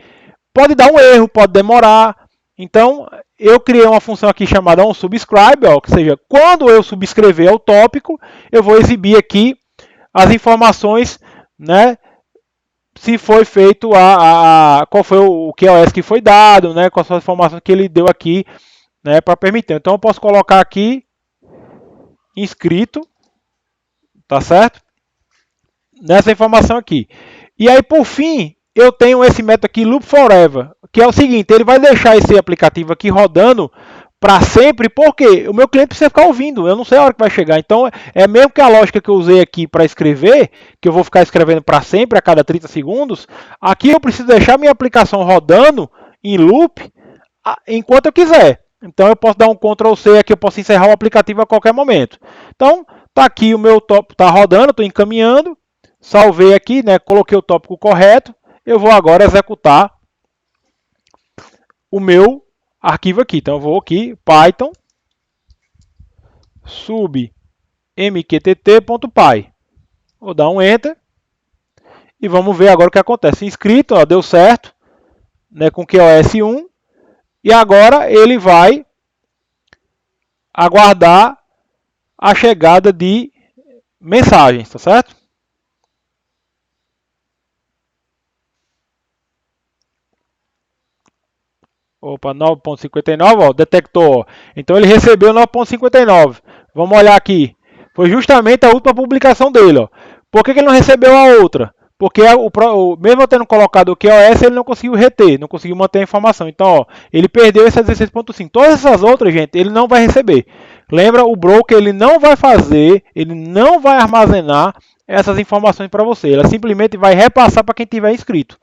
Pode dar um erro, pode demorar. Então, eu criei uma função aqui chamada onSubscribe, ó, que seja, quando eu subscrever ao tópico, eu vou exibir aqui as informações, né? Se foi feito qual foi o QoS que foi dado, né? Quais são as informações que ele deu aqui, né? Para permitir. Então, eu posso colocar aqui inscrito, tá certo? Nessa informação aqui. E aí, por fim, eu tenho esse método aqui, loop forever, que é o seguinte, ele vai deixar esse aplicativo aqui rodando para sempre, porque o meu cliente precisa ficar ouvindo, eu não sei a hora que vai chegar. Então, é mesmo que a lógica que eu usei aqui para escrever, que eu vou ficar escrevendo para sempre, a cada 30 segundos, aqui eu preciso deixar minha aplicação rodando em loop enquanto eu quiser. Então, eu posso dar um Ctrl C aqui, eu posso encerrar o aplicativo a qualquer momento. Então, tá aqui o meu tópico, tá rodando, estou encaminhando, salvei aqui, né, coloquei o tópico correto, eu vou agora executar o meu arquivo aqui. Então eu vou aqui, Python sub mqtt.py. Vou dar um Enter e vamos ver agora o que acontece. Inscrito, ó, deu certo, né, com QoS 1, e agora ele vai aguardar a chegada de mensagens, tá certo? Opa, 9.59, ó, detectou. Então ele recebeu 9.59. Vamos olhar aqui. Foi justamente a última publicação dele. Ó. Por que ele não recebeu a outra? Porque mesmo eu tendo colocado o QoS, ele não conseguiu reter, não conseguiu manter a informação. Então, ó, ele perdeu essa 16.5. Todas essas outras, gente, ele não vai receber. Lembra, o broker ele não vai fazer, ele não vai armazenar essas informações para você. Ele simplesmente vai repassar para quem tiver inscrito.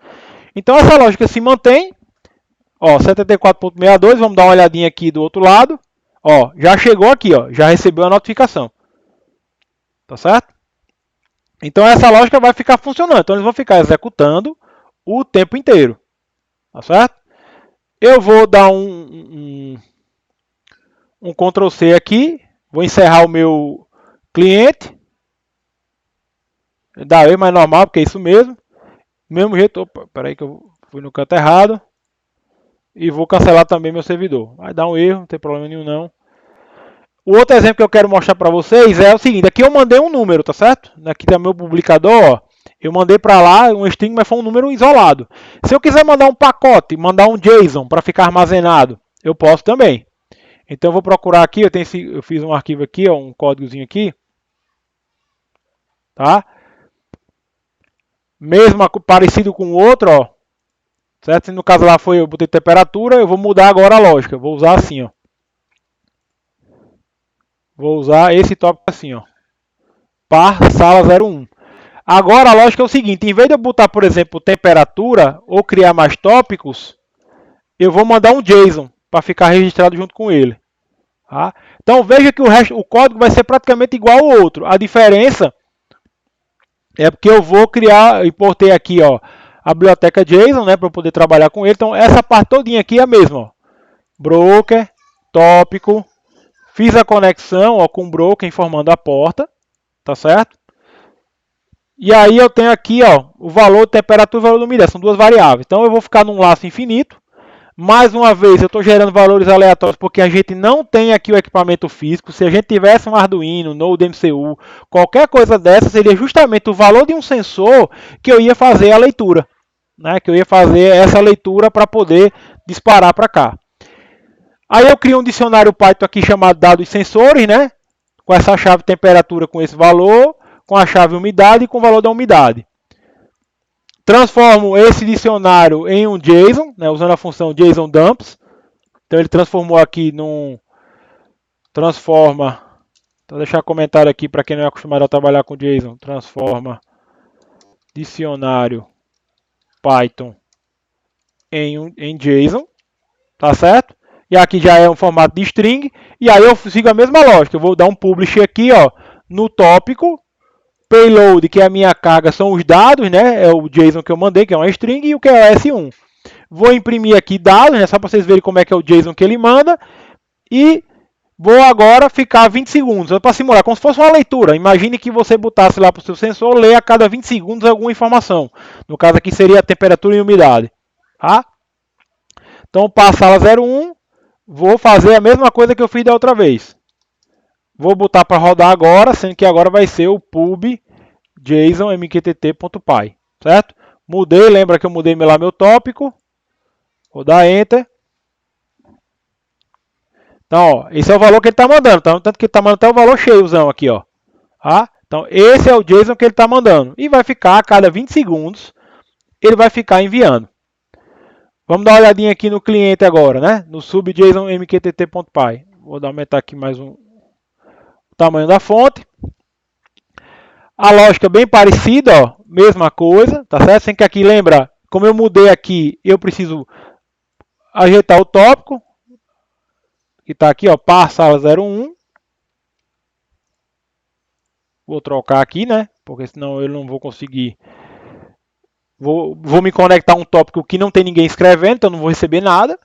Então, essa lógica se mantém. Ó, 74.62, vamos dar uma olhadinha aqui do outro lado. Ó, já chegou aqui, ó, já recebeu a notificação. Tá certo? Então essa lógica vai ficar funcionando. Então eles vão ficar executando o tempo inteiro. Tá certo? Eu vou dar um Ctrl C aqui. Vou encerrar o meu cliente. Dá erro, mas normal, porque é isso mesmo. Mesmo jeito. Opa, peraí que eu fui no canto errado. E vou cancelar também meu servidor. Vai dar um erro, não tem problema nenhum não. O outro exemplo que eu quero mostrar para vocês é o seguinte. Aqui eu mandei um número, tá certo? Aqui tem o meu publicador, ó. Eu mandei para lá um string, mas foi um número isolado. Se eu quiser mandar um pacote, mandar um JSON para ficar armazenado, eu posso também. Então eu vou procurar aqui, eu fiz um arquivo aqui, ó, um códigozinho aqui. Tá? Mesmo parecido com o outro, ó. Certo? Se no caso lá foi eu botei temperatura, eu vou mudar agora a lógica. Eu vou usar assim, ó. Vou usar esse tópico assim, ó. Par sala 01. Agora a lógica é o seguinte, em vez de eu botar, por exemplo, temperatura ou criar mais tópicos, eu vou mandar um JSON para ficar registrado junto com ele. Tá? Então veja que o código vai ser praticamente igual ao outro. A diferença é porque eu vou criar, importei aqui, ó, a biblioteca JSON, né, para eu poder trabalhar com ele. Então essa parte todinha aqui é a mesma, ó. Broker, tópico, fiz a conexão, ó, com o broker informando a porta, tá certo? E aí eu tenho aqui, ó, o valor de temperatura e o valor de umidade, são duas variáveis. Então eu vou ficar num laço infinito. Mais uma vez, eu estou gerando valores aleatórios porque a gente não tem aqui o equipamento físico. Se a gente tivesse um Arduino, Node MCU, qualquer coisa dessa, seria justamente o valor de um sensor que eu ia fazer a leitura. Né? Que eu ia fazer essa leitura para poder disparar para cá. Aí eu crio um dicionário Python aqui chamado dados sensores, né? Com essa chave temperatura com esse valor, com a chave umidade e com o valor da umidade. Transformo esse dicionário em um JSON, né, usando a função JSON dumps. Então ele transformou aqui num transforma Então deixar comentário aqui para quem não é acostumado a trabalhar com JSON. Transforma dicionário Python em JSON, tá certo? E aqui já é um formato de string, e aí eu sigo a mesma lógica. Eu vou dar um publish aqui, ó, no tópico. Payload, que é a minha carga, são os dados, né? É o JSON que eu mandei, que é uma string, e o que é o S1. Vou imprimir aqui dados, né? Só para vocês verem como é que é o JSON que ele manda. E vou agora ficar 20 segundos, para simular, como se fosse uma leitura. Imagine que você botasse lá para o seu sensor, ler a cada 20 segundos alguma informação. No caso aqui seria a temperatura e umidade. Tá? Então, passar a 01, vou fazer a mesma coisa que eu fiz da outra vez. Vou botar para rodar agora, sendo que agora vai ser o pub JSON mqtt.py, certo? Mudei, lembra que eu mudei lá meu tópico. Vou dar Enter. Então, ó, esse é o valor que ele está mandando. Tanto que ele está mandando até o valor cheiozão aqui, ó. Tá? Então, esse é o JSON que ele está mandando. E vai ficar a cada 20 segundos, ele vai ficar enviando. Vamos dar uma olhadinha aqui no cliente agora, né? No sub.json mqtt.py. Vou aumentar aqui mais o tamanho da fonte. A lógica é bem parecida, ó, mesma coisa, tá certo? Sem que aqui, lembra, como eu mudei aqui, eu preciso ajeitar o tópico, que está aqui, ó, par sala 01. Vou trocar aqui, né? Porque senão eu não vou conseguir. Vou me conectar a um tópico que não tem ninguém escrevendo, então não vou receber nada.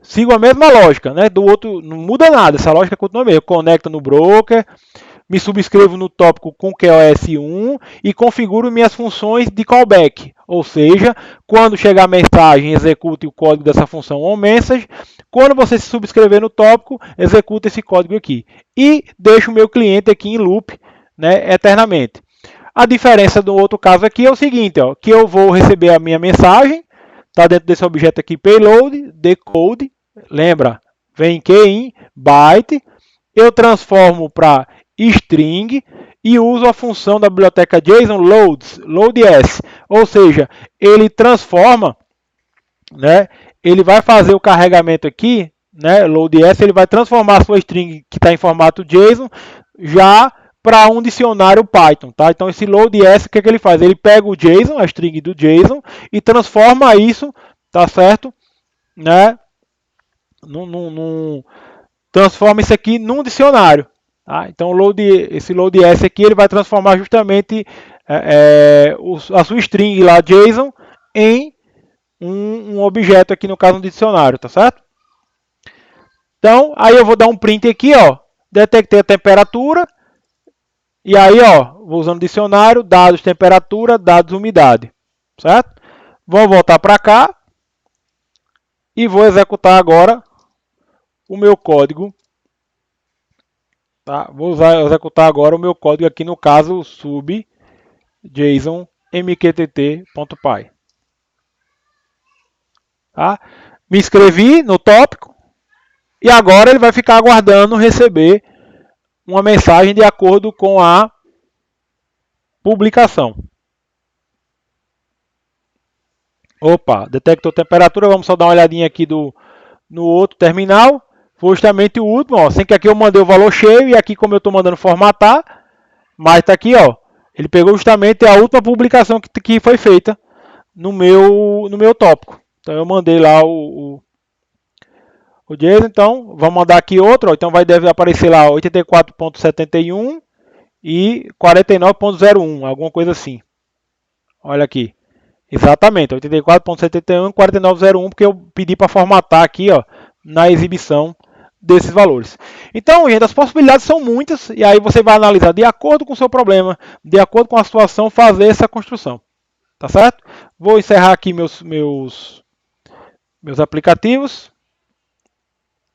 Sigo a mesma lógica, né? Do outro, não muda nada, essa lógica continua a mesma. Eu conecto no broker, me subscrevo no tópico com QoS1 e configuro minhas funções de callback. Ou seja, quando chegar a mensagem, execute o código dessa função onMessage. Quando você se subscrever no tópico, execute esse código aqui. E deixo o meu cliente aqui em loop, né, eternamente. A diferença do outro caso aqui é o seguinte, ó, que eu vou receber a minha mensagem, está dentro desse objeto aqui, payload, decode, lembra, vem que em byte, eu transformo para string e uso a função da biblioteca JSON loads, ou seja, ele transforma, né, ele vai fazer o carregamento aqui, né, loads, ele vai transformar a sua string que está em formato JSON já para um dicionário Python, tá? Então esse loads, o que ele faz? Ele pega o JSON, a string do JSON e transforma isso, tá certo, né, transforma isso aqui num dicionário. Tá? Então esse loads aqui ele vai transformar justamente a sua string lá JSON em um objeto aqui, no caso um dicionário, tá certo? Então aí eu vou dar um print aqui, ó, detectei a temperatura e aí, ó, vou usando dicionário, dados temperatura, dados umidade, certo? Vou voltar para cá e vou executar agora o meu código. Tá? Vou executar agora o meu código aqui, no caso, sub JSON mqtt.py. Tá? Me inscrevi no tópico e agora ele vai ficar aguardando receber uma mensagem de acordo com a publicação. Opa, detectou temperatura, vamos só dar uma olhadinha aqui no outro terminal. Foi justamente o último, ó, sem que aqui eu mandei o valor cheio e aqui como eu estou mandando formatar, mas está aqui, ó, ele pegou justamente a última publicação que foi feita no meu tópico. Então eu mandei lá o JSON, então vamos mandar aqui outro, ó, então deve aparecer lá 84.71 e 49.01, alguma coisa assim. Olha aqui. Exatamente, 84.71 e 49.01, porque eu pedi para formatar aqui, ó, na exibição desses valores. Então, gente, as possibilidades são muitas e aí você vai analisar de acordo com o seu problema, de acordo com a situação, fazer essa construção. Tá certo? Vou encerrar aqui meus aplicativos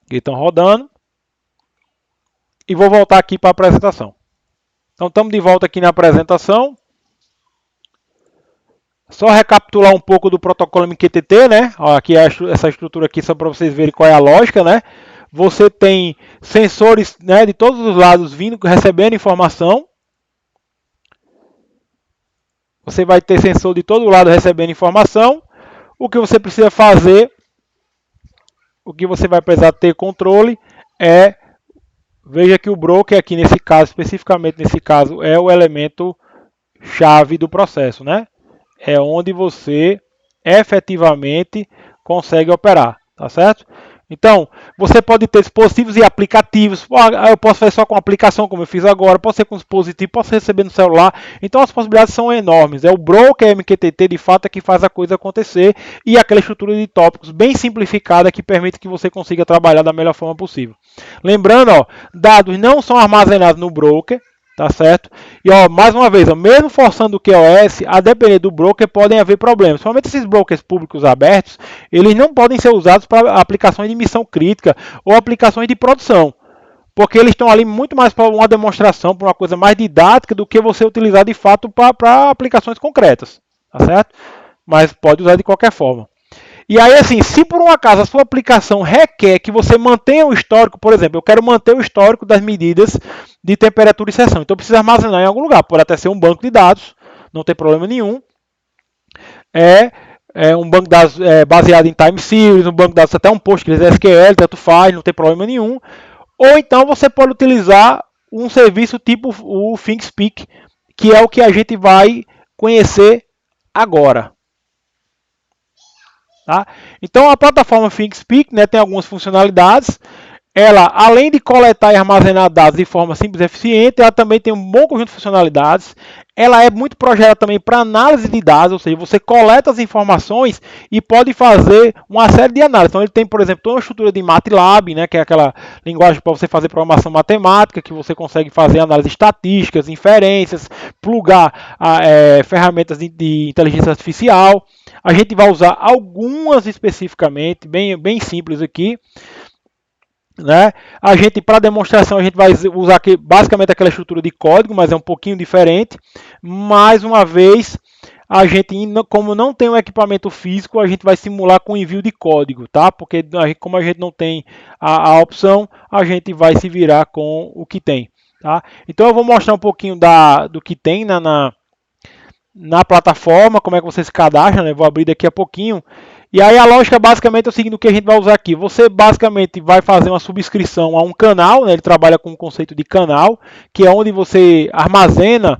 que estão rodando e vou voltar aqui para a apresentação. Então, estamos de volta aqui na apresentação. Só recapitular um pouco do protocolo MQTT, né? Ó, aqui essa estrutura aqui só para vocês verem qual é a lógica, né? Você tem sensores, né, de todos os lados vindo, recebendo informação. Você vai ter sensor de todo lado recebendo informação. O que você precisa fazer, o que você vai precisar ter controle é veja que o broker aqui nesse caso, especificamente nesse caso, é o elemento chave do processo, né? É onde você efetivamente consegue operar, tá certo? Então, você pode ter dispositivos e aplicativos. Eu posso fazer só com aplicação, como eu fiz agora. Posso ser com dispositivo, posso receber no celular. Então, as possibilidades são enormes. É o broker MQTT, de fato, é que faz a coisa acontecer. E aquela estrutura de tópicos bem simplificada que permite que você consiga trabalhar da melhor forma possível. Lembrando, ó, dados não são armazenados no broker. Tá certo? E ó, mais uma vez, ó, mesmo forçando o QoS, a depender do broker, podem haver problemas. Somente esses brokers públicos abertos, eles não podem ser usados para aplicações de missão crítica ou aplicações de produção. Porque eles estão ali muito mais para uma demonstração, para uma coisa mais didática, do que você utilizar de fato para aplicações concretas. Tá certo? Mas pode usar de qualquer forma. E aí, assim, se por um acaso a sua aplicação requer que você mantenha o histórico, por exemplo, eu quero manter o histórico das medidas de temperatura e seção, então eu preciso armazenar em algum lugar, pode até ser um banco de dados, não tem problema nenhum. É um banco de dados baseado em time series, um banco de dados até um PostgreSQL, tanto faz, não tem problema nenhum. Ou então você pode utilizar um serviço tipo o ThinkSpeak, que é o que a gente vai conhecer agora. Tá? Então a plataforma ThinkSpeak, né, tem algumas funcionalidades. Ela, além de coletar e armazenar dados de forma simples e eficiente, ela também tem um bom conjunto de funcionalidades. Ela é muito projetada também para análise de dados, ou seja, você coleta as informações e pode fazer uma série de análises. Então ele tem, por exemplo, toda uma estrutura de MATLAB, né, que é aquela linguagem para você fazer programação matemática, que você consegue fazer análises estatísticas, inferências, plugar ferramentas de inteligência artificial. A gente vai usar algumas especificamente, bem simples aqui. Né? A gente, para demonstração, a gente vai usar aqui, basicamente aquela estrutura de código, mas é um pouquinho diferente. Mais uma vez, a gente, como não tem um equipamento físico, a gente vai simular com envio de código, tá? Porque como a gente não tem a opção, a gente vai se virar com o que tem. Tá? Então eu vou mostrar um pouquinho do que tem na plataforma, como é que você se cadastra, né? Vou abrir daqui a pouquinho. E aí a lógica basicamente é o seguinte, o que a gente vai usar aqui. Você basicamente vai fazer uma subscrição a um canal, né? Ele trabalha com o conceito de canal, que é onde você armazena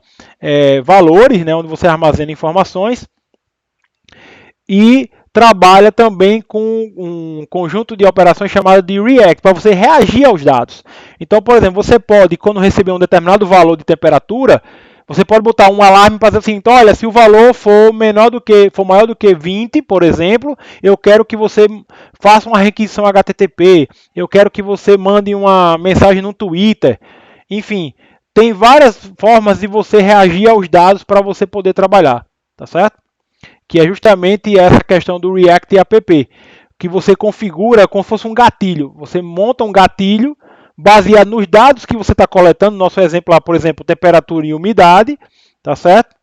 valores, né? Onde você armazena informações. E trabalha também com um conjunto de operações chamado de React, para você reagir aos dados. Então, por exemplo, você pode, quando receber um determinado valor de temperatura, você pode botar um alarme para dizer assim, então, olha, se o valor for maior do que 20, por exemplo, eu quero que você faça uma requisição HTTP, eu quero que você mande uma mensagem no Twitter. Enfim, tem várias formas de você reagir aos dados para você poder trabalhar, tá certo? Que é justamente essa questão do React App, que você configura como se fosse um gatilho. Você monta um gatilho baseado nos dados que você está coletando, nosso exemplo lá, por exemplo, temperatura e umidade, tá certo?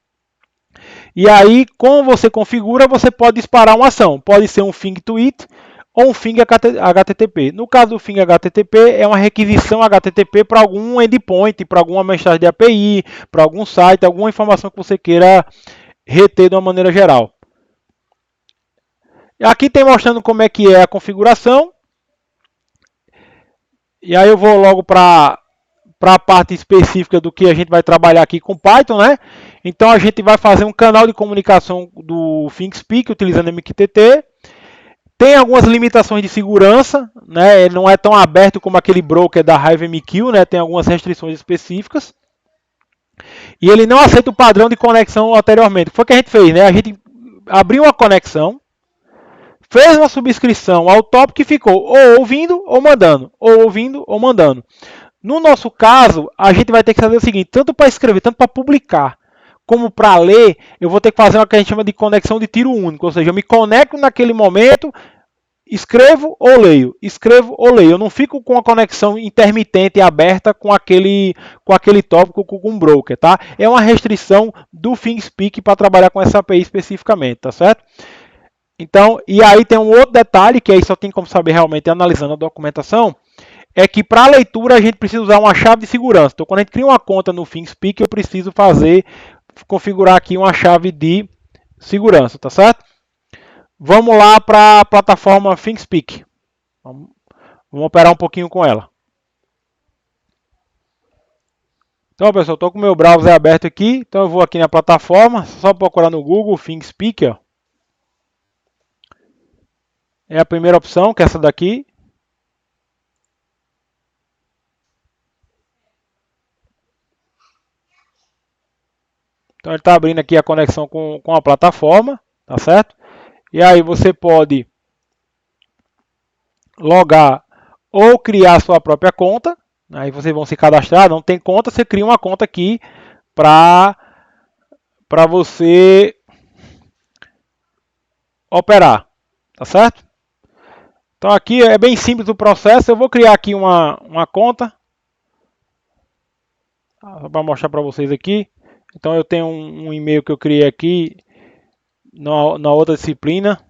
E aí, como você configura, você pode disparar uma ação. Pode ser um Thing Tweet ou um Thing HTTP. No caso do Thing HTTP, é uma requisição HTTP para algum endpoint, para alguma mensagem de API, para algum site, alguma informação que você queira reter de uma maneira geral. Aqui tem mostrando como é que é a configuração. E aí eu vou logo para a parte específica do que a gente vai trabalhar aqui com Python, né? Então a gente vai fazer um canal de comunicação do ThinkSpeak utilizando MQTT. Tem algumas limitações de segurança, né? Ele não é tão aberto como aquele broker da HiveMQ, né? Tem algumas restrições específicas. E ele não aceita o padrão de conexão anteriormente. O que foi que a gente fez, né? A gente abriu uma conexão, fez uma subscrição ao tópico e ficou ou ouvindo ou mandando, ou ouvindo ou mandando. No nosso caso, a gente vai ter que fazer o seguinte, tanto para escrever, tanto para publicar, como para ler, eu vou ter que fazer uma que a gente chama de conexão de tiro único, ou seja, eu me conecto naquele momento, escrevo ou leio, escrevo ou leio. Eu não fico com a conexão intermitente e aberta com aquele tópico com um broker, tá? É uma restrição do ThinkSpeak para trabalhar com essa API especificamente, tá certo? Então, e aí tem um outro detalhe, que aí só tem como saber realmente analisando a documentação, é que para a leitura a gente precisa usar uma chave de segurança. Então, quando a gente cria uma conta no ThinkSpeak, eu preciso configurar aqui uma chave de segurança, tá certo? Vamos lá para a plataforma ThinkSpeak. Vamos operar um pouquinho com ela. Então, pessoal, estou com o meu browser aberto aqui. Então, eu vou aqui na plataforma, só procurar no Google ThinkSpeak, ó. É a primeira opção, que é essa daqui. Então, ele está abrindo aqui a conexão com a plataforma, tá certo? E aí você pode logar ou criar sua própria conta. Aí vocês vão se cadastrar, não tem conta, você cria uma conta aqui para você operar, tá certo? Então aqui é bem simples o processo, eu vou criar aqui uma conta, para mostrar para vocês aqui. Então eu tenho um e-mail que eu criei aqui na outra disciplina.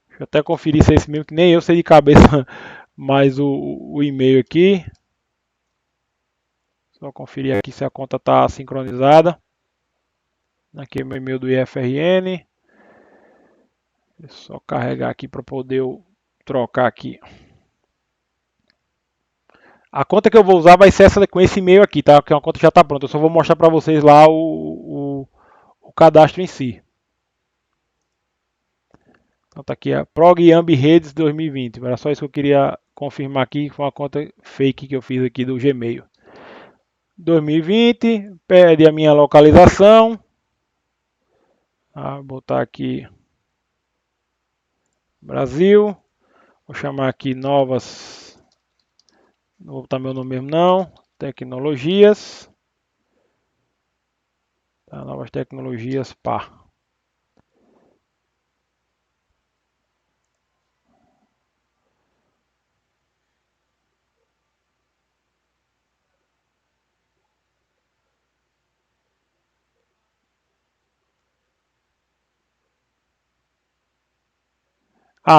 Deixa eu até conferir se é esse mesmo, que nem eu sei de cabeça mais o e-mail aqui. Só conferir aqui se a conta está sincronizada. Aqui é meu e-mail do IFRN. É só carregar aqui para poder eu trocar aqui. A conta que eu vou usar vai ser essa com esse e-mail aqui, tá? Porque a conta já está pronta. Eu só vou mostrar para vocês lá o cadastro em si. Então tá aqui a ProgAmb Redes 2020. Era só isso que eu queria confirmar aqui. Foi uma conta fake que eu fiz aqui do Gmail. 2020, pede a minha localização. Vou botar aqui Brasil. Vou chamar aqui novas. Não vou botar meu nome mesmo não. Tecnologias. Tá, novas tecnologias, pá.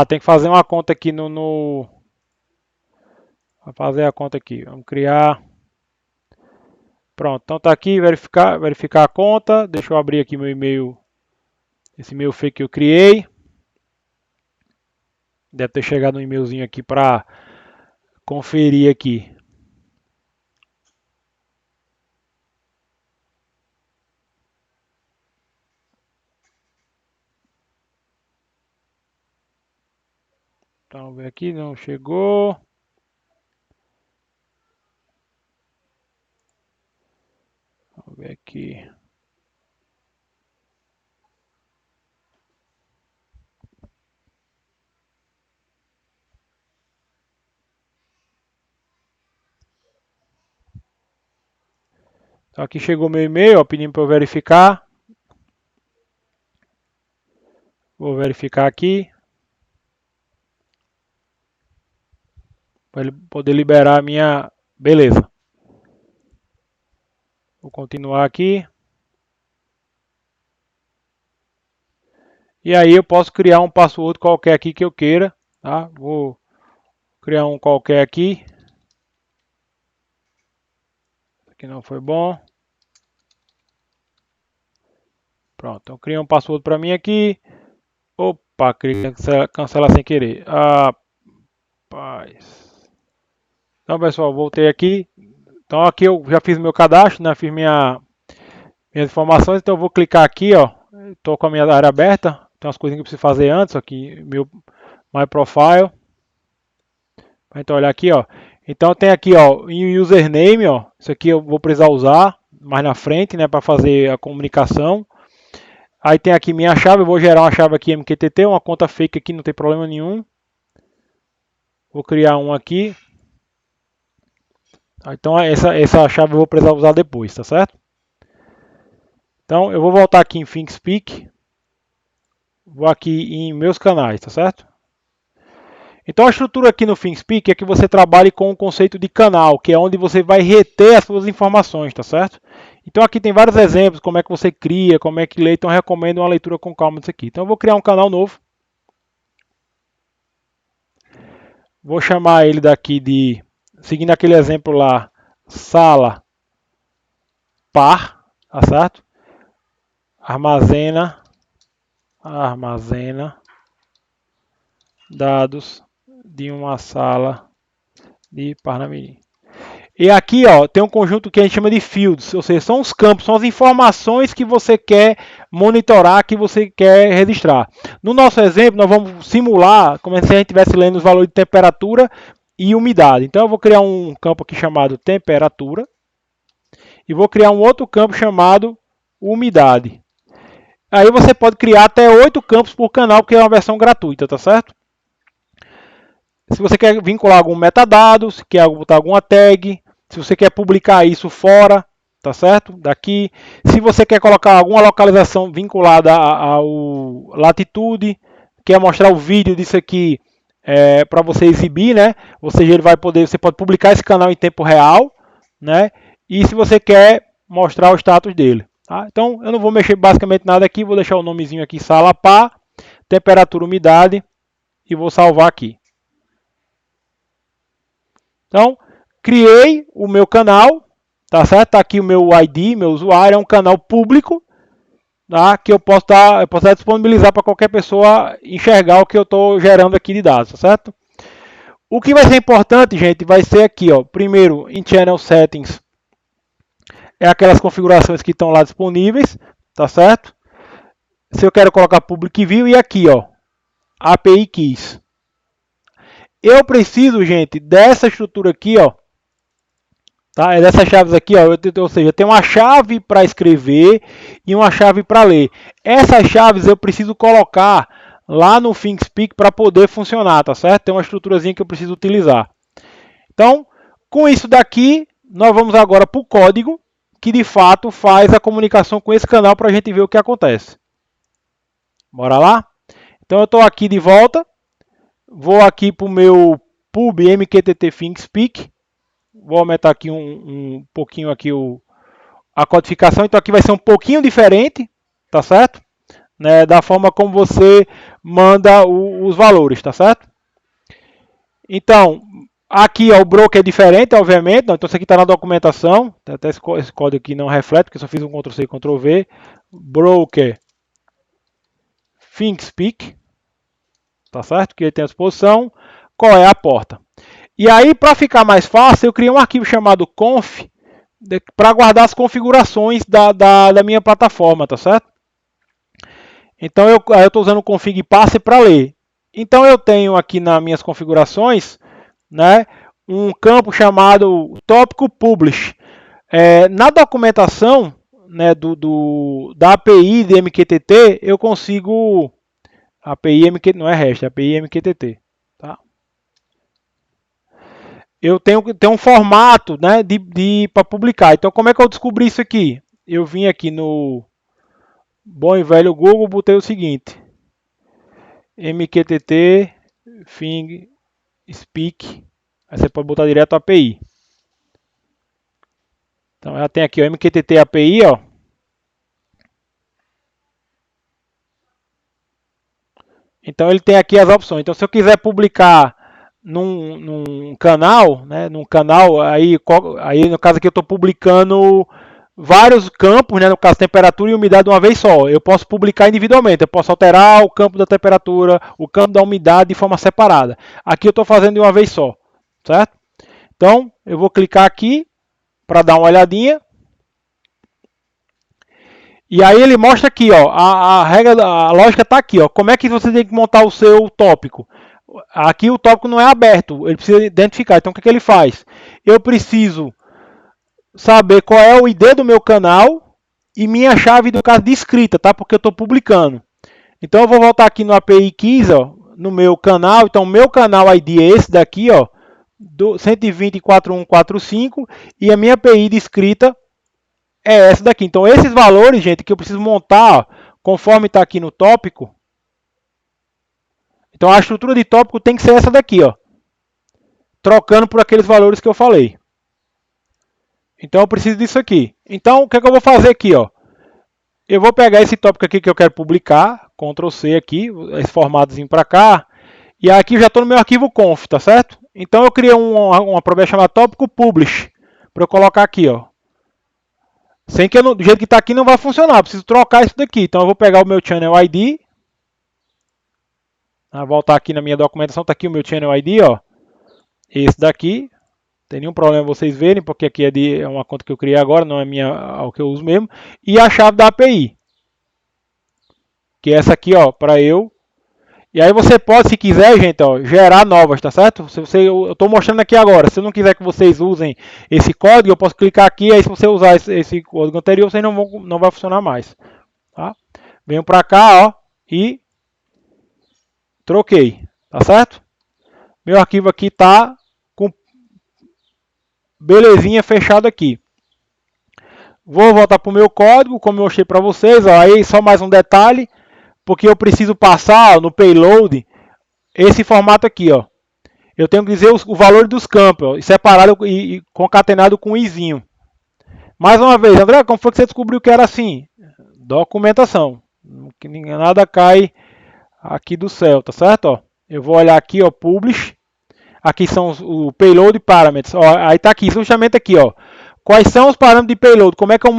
Tem que fazer uma conta aqui Vou fazer a conta aqui. Vamos criar. Pronto, então tá aqui, verificar a conta. Deixa eu abrir aqui meu e-mail. Esse e-mail fake que eu criei. Deve ter chegado um e-mailzinho aqui para conferir aqui. Então, vamos ver aqui, não chegou. Vamos ver aqui. Então aqui chegou meu e-mail, ó, pedindo para eu verificar. Vou verificar aqui. Para ele poder liberar a minha... Beleza. Vou continuar aqui. E aí eu posso criar um password qualquer aqui que eu queira. Tá? Vou criar um qualquer aqui. Aqui não foi bom. Pronto, então cria um password para mim aqui. Opa, cancelar sem querer. Rapaz. Então, pessoal, voltei aqui. Então, aqui eu já fiz meu cadastro, né? Fiz minhas informações. Então, eu vou clicar aqui, ó. Estou com a minha área aberta. Tem umas coisinhas que eu preciso fazer antes. Aqui, meu My Profile. Então, olhar aqui, ó. Então, tem aqui, ó, em username, ó. Isso aqui eu vou precisar usar mais na frente, né? Para fazer a comunicação. Aí tem aqui minha chave, eu vou gerar uma chave aqui MQTT, uma conta fake aqui, não tem problema nenhum. Vou criar um aqui. Então essa chave eu vou precisar usar depois, tá certo? Então eu vou voltar aqui em ThinkSpeak. Vou aqui em meus canais, tá certo? Então a estrutura aqui no ThinkSpeak é que você trabalhe com o conceito de canal, que é onde você vai reter as suas informações, tá certo? Então aqui tem vários exemplos, como é que você cria, como é que lê, então eu recomendo uma leitura com calma disso aqui. Então eu vou criar um canal novo. Vou chamar ele daqui de, seguindo aquele exemplo lá, sala par, tá certo? Armazena dados de uma sala de Parnamirim. E aqui, ó, tem um conjunto que a gente chama de fields, ou seja, são os campos, são as informações que você quer monitorar, que você quer registrar. No nosso exemplo, nós vamos simular como se a gente estivesse lendo os valores de temperatura e umidade. Então, eu vou criar um campo aqui chamado temperatura e vou criar um outro campo chamado umidade. Aí você pode criar até 8 campos por canal, porque é uma versão gratuita, tá certo? Se você quer vincular algum metadado, se quer botar alguma tag, se você quer publicar isso fora, tá certo? Daqui. Se você quer colocar alguma localização vinculada ao latitude, quer mostrar o vídeo disso aqui para você exibir, né? Ou seja, ele vai poder, você pode publicar esse canal em tempo real, né? E se você quer mostrar o status dele. Tá? Então, eu não vou mexer basicamente nada aqui, vou deixar o nomezinho aqui, sala pá, temperatura, umidade, e vou salvar aqui. Então, criei o meu canal, tá certo? Tá aqui o meu ID, meu usuário, é um canal público, tá? Que eu posso disponibilizar para qualquer pessoa enxergar o que eu estou gerando aqui de dados, tá certo? O que vai ser importante, gente, vai ser aqui, ó. Primeiro, em Channel Settings, é aquelas configurações que estão lá disponíveis, tá certo? Se eu quero colocar Public View, e aqui, ó, API Keys. Eu preciso, gente, dessa estrutura aqui, ó. Tá? É dessas chaves aqui, ó, ou seja, tem uma chave para escrever e uma chave para ler. Essas chaves eu preciso colocar lá no ThinkSpeak para poder funcionar, tá certo? Tem uma estruturazinha que eu preciso utilizar. Então, com isso daqui, nós vamos agora para o código que de fato faz a comunicação com esse canal para a gente ver o que acontece. Bora lá? Então eu estou aqui de volta, vou aqui para o meu pub MQTT ThinkSpeak. Vou aumentar aqui um pouquinho aqui a codificação. Então aqui vai ser um pouquinho diferente, tá certo? Né, da forma como você manda os valores, tá certo? Então, aqui ó, o broker é diferente, obviamente. Então isso aqui está na documentação. Até esse código aqui não reflete, porque eu só fiz um Ctrl+C e Ctrl+V. Broker ThinkSpeak, tá certo? Que ele tem a exposição. Qual é a porta? E aí, para ficar mais fácil, eu criei um arquivo chamado conf para guardar as configurações da minha plataforma, tá certo? Então, eu estou usando o config passe para ler. Então, eu tenho aqui nas minhas configurações, né, um campo chamado tópico publish. Na documentação, né, da API de MQTT, eu consigo... API MQTT, não é REST, é API MQTT. Tá? Eu tenho um formato, né, para publicar. Então, como é que eu descobri isso aqui? Eu vim aqui no bom e velho Google, botei o seguinte: MQTT ThinkSpeak. Aí você pode botar direto a API. Então, ela tem aqui o MQTT API, ó. Então, ele tem aqui as opções. Então, se eu quiser publicar num canal, né, aí no caso aqui eu estou publicando vários campos, né, no caso temperatura e umidade de uma vez só. Eu posso publicar individualmente, eu posso alterar o campo da temperatura, o campo da umidade de forma separada. Aqui eu estou fazendo de uma vez só, certo? Então eu vou clicar aqui para dar uma olhadinha. E aí ele mostra aqui, ó, a regra, a lógica está aqui, ó. Como é que você tem que montar o seu tópico? Aqui o tópico não é aberto, ele precisa identificar. Então o que, que ele faz? Eu preciso saber qual é o ID do meu canal e minha chave do caso de escrita, tá? Porque eu estou publicando. Então eu vou voltar aqui no API Keys, ó, no meu canal. Então meu canal ID é esse daqui, ó, do 120.4145, e a minha API de escrita é essa daqui. Então esses valores, gente, que eu preciso montar, ó, conforme está aqui no tópico. Então a estrutura de tópico tem que ser essa daqui, ó, trocando por aqueles valores que eu falei. Então eu preciso disso aqui. Então o que, é que eu vou fazer aqui, ó? Eu vou pegar esse tópico aqui que eu quero publicar, Ctrl C aqui, esse formatozinho para cá, e aqui eu já estou no meu arquivo conf, tá certo? Então eu criei uma propriedade chamada tópico publish, para eu colocar aqui, ó. Sem que do jeito que está aqui não vai funcionar, eu preciso trocar isso daqui. Então eu vou pegar o meu channel ID, vou voltar aqui na minha documentação, está aqui o meu channel ID, ó, esse daqui. tem nenhum problema vocês verem, porque aqui é uma conta que eu criei agora, não é minha, o que eu uso mesmo. E a chave da API, que é essa aqui, ó, para eu. E aí você pode, se quiser, gente, ó, gerar novas, tá certo? Eu estou mostrando aqui agora. Se eu não quiser que vocês usem esse código, eu posso clicar aqui. Aí se você usar esse código anterior, vocês não vai funcionar mais. Tá? Venho para cá, ó, e troquei, tá certo? Meu arquivo aqui tá com belezinha fechado aqui. Vou voltar para o meu código, como eu mostrei para vocês. Ó, aí só mais um detalhe, porque eu preciso passar ó, no payload esse formato aqui, ó. Eu tenho que dizer o valor dos campos, ó, separado e concatenado com um izinho. Mais uma vez, André, como foi que você descobriu que era assim? Documentação. Nada cai aqui do céu, tá certo? Ó, eu vou olhar aqui, ó, publish. Aqui são o payload parameters. Ó, aí tá aqui, justamente aqui, ó. Quais são os parâmetros de payload? Como é que eu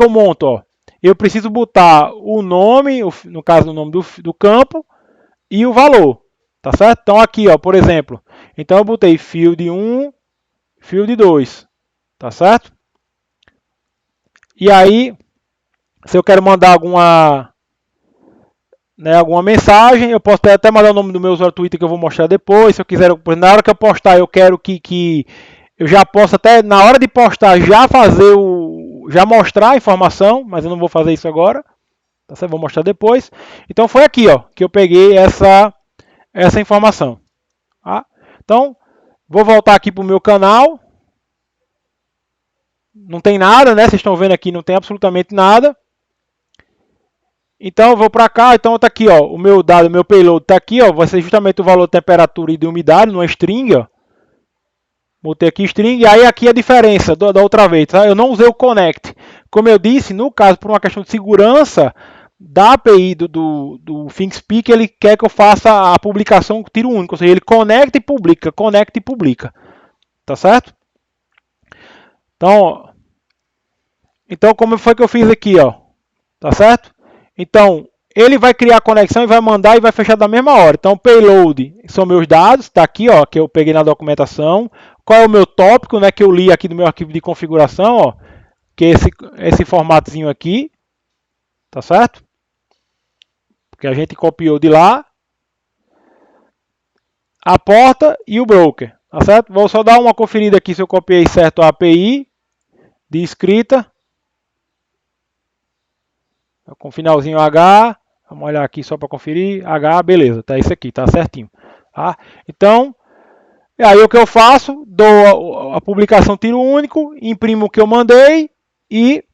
monto, ó? Eu preciso botar o nome, no caso o nome do campo, e o valor, tá certo? Então aqui, ó, por exemplo, então eu botei field 1, field 2, tá certo? E aí, se eu quero mandar alguma mensagem, eu posso até mandar o nome do meu usuário Twitter que eu vou mostrar depois. Se eu quiser, na hora que eu postar, eu quero que eu já possa até na hora de postar já mostrar a informação, mas eu não vou fazer isso agora. Tá certo? Vou mostrar depois. Então foi aqui, ó, que eu peguei essa informação. Tá? Então, vou voltar aqui para o meu canal. Não tem nada, né? Vocês estão vendo aqui, não tem absolutamente nada. Então eu vou para cá, então tá aqui, ó, o meu dado, o meu payload tá aqui, ó, vai ser justamente o valor de temperatura e de umidade numa string, ó. Botei aqui string, e aí aqui a diferença da outra vez, tá? Eu não usei o connect. Como eu disse, no caso, por uma questão de segurança da API do ThinkSpeak, ele quer que eu faça a publicação com tiro único, ou seja, ele conecta e publica. Tá certo? Então como foi que eu fiz aqui, ó? Tá certo? Então, ele vai criar a conexão e vai mandar e vai fechar da mesma hora. Então, payload são meus dados, está aqui, ó, que eu peguei na documentação. Qual é o meu tópico, né, que eu li aqui no meu arquivo de configuração, ó, que é esse formatozinho aqui, tá certo? Que a gente copiou de lá. A porta e o broker, tá certo? Vou só dar uma conferida aqui se eu copiei certo a API de escrita. Com finalzinho H, vamos olhar aqui só para conferir, H, beleza, tá isso aqui, tá certinho. Tá? Então, aí o que eu faço, dou a publicação tiro único, imprimo o que eu mandei e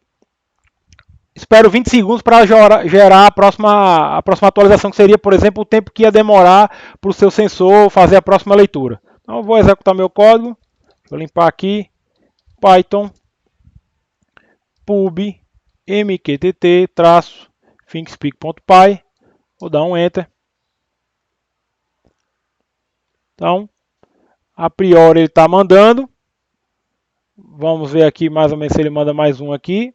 espero 20 segundos para gerar a próxima atualização, que seria, por exemplo, o tempo que ia demorar para o seu sensor fazer a próxima leitura. Então, eu vou executar meu código, vou limpar aqui, Python, pub, mqtt-thingspeak.py, vou dar um enter. Então, a priori ele está mandando. Vamos ver aqui mais ou menos se ele manda mais um aqui.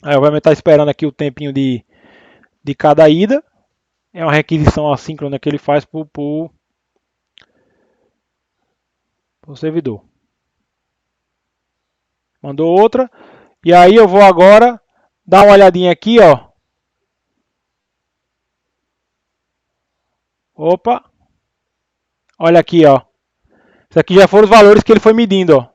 Aí vai estar esperando aqui o tempinho de cada ida. É uma requisição assíncrona que ele faz para o servidor. Mandou outra. E aí eu vou agora dar uma olhadinha aqui, ó. Opa. Olha aqui, ó. Isso aqui já foram os valores que ele foi medindo, ó.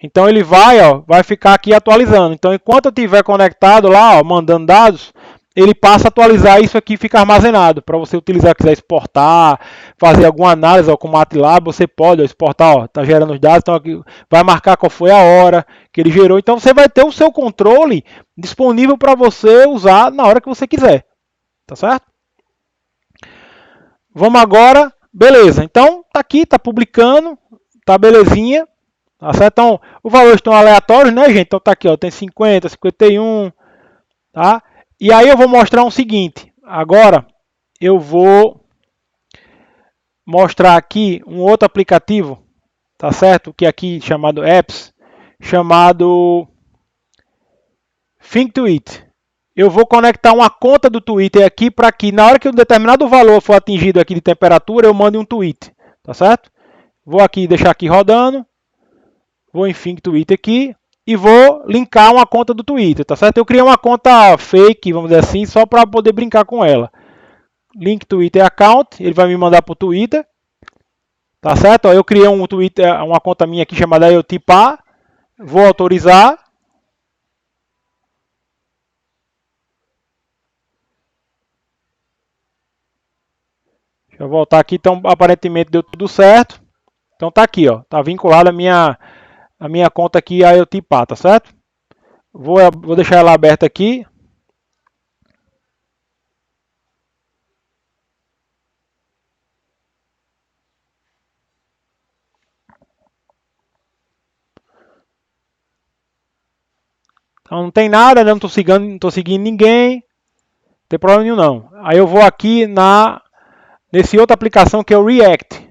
Então ele vai ficar aqui atualizando. Então enquanto eu estiver conectado lá, ó, mandando dados, ele passa a atualizar isso aqui e fica armazenado. Para você utilizar, quiser exportar, fazer alguma análise, ó, com o MATLAB, você pode exportar, ó, tá gerando os dados, então aqui vai marcar qual foi a hora que ele gerou. Então você vai ter o seu controle disponível para você usar na hora que você quiser. Tá certo? Vamos agora, beleza. Então tá aqui, tá publicando, tá belezinha. Tá certo? Então, os valores estão aleatórios, né, gente? Então tá aqui, ó, tem 50, 51, tá? E aí eu vou mostrar o seguinte. Agora eu vou mostrar aqui um outro aplicativo, tá certo? Que aqui chamado Apps, chamado ThinkTweet. Eu vou conectar uma conta do Twitter aqui para que na hora que um determinado valor for atingido aqui de temperatura, eu mande um tweet, tá certo? Vou aqui deixar aqui rodando. Vou em Think Twitter aqui e vou linkar uma conta do Twitter, tá certo? Eu criei uma conta fake, vamos dizer assim, só para poder brincar com ela. Link Twitter Account, ele vai me mandar para o Twitter, tá certo? Ó, eu criei um Twitter, uma conta minha aqui chamada IoTPA, vou autorizar. Deixa eu voltar aqui, então aparentemente deu tudo certo. Então tá aqui, ó, tá vinculada a minha conta aqui IoTPA, tá certo? Vou deixar ela aberta aqui. Então não tem nada, né? Não estou seguindo ninguém, não tem problema nenhum não. Aí eu vou aqui nesse outra aplicação que é o React.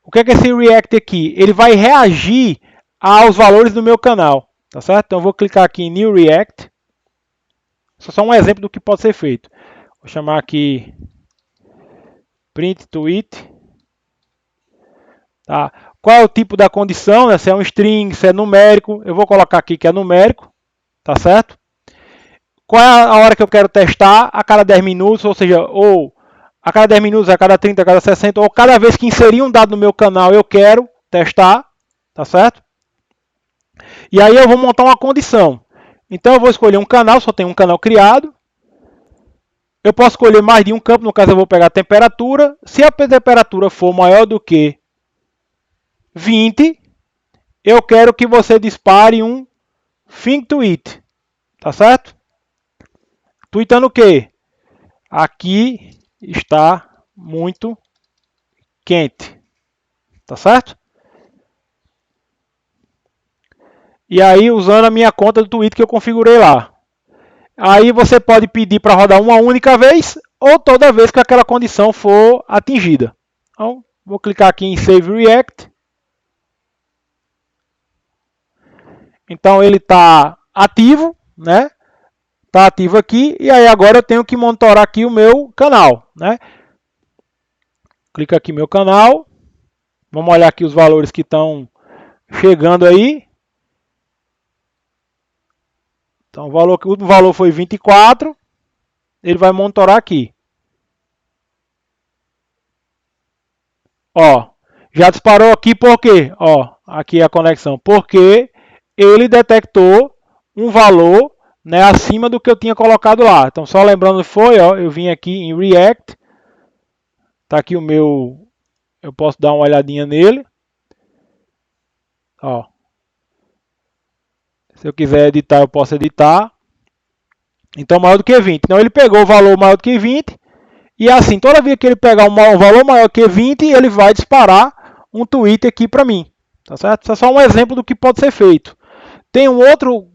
O que é esse React aqui? Ele vai reagir aos valores do meu canal, tá certo? Então eu vou clicar aqui em New React. Isso é só um exemplo do que pode ser feito. Vou chamar aqui print tweet. Tá? Qual é o tipo da condição? Né? Se é um string, se é numérico. Eu vou colocar aqui que é numérico, tá certo? Qual é a hora que eu quero testar? A cada 10 minutos, ou seja, ou a cada 10 minutos, a cada 30, a cada 60, ou cada vez que inserir um dado no meu canal eu quero testar, tá certo? E aí eu vou montar uma condição. Então eu vou escolher um canal, só tem um canal criado. Eu posso escolher mais de um campo, no caso eu vou pegar a temperatura. Se a temperatura for maior do que 20, eu quero que você dispare um Think Tweet, tá certo? Tweetando o quê? Aqui está muito quente, tá certo? E aí usando a minha conta do Twitter que eu configurei lá. Aí você pode pedir para rodar uma única vez ou toda vez que aquela condição for atingida. Então, vou clicar aqui em Save React. Então ele está ativo, né? Está ativo aqui e aí agora eu tenho que monitorar aqui o meu canal, né? Clica aqui meu canal. Vamos olhar aqui os valores que estão chegando aí. Então o último valor foi 24. Ele vai monitorar aqui. Ó, já disparou aqui por quê? Ó, aqui é a conexão. Porque ele detectou um valor, né, acima do que eu tinha colocado lá. Então só lembrando foi, ó, eu vim aqui em React. Tá aqui o meu, eu posso dar uma olhadinha nele. Ó. Se eu quiser editar, eu posso editar. Então maior do que 20. Então ele pegou o valor maior do que 20. E assim, toda vez que ele pegar um valor maior que 20, ele vai disparar um tweet aqui para mim. Tá certo? Isso é só um exemplo do que pode ser feito. Tem um outro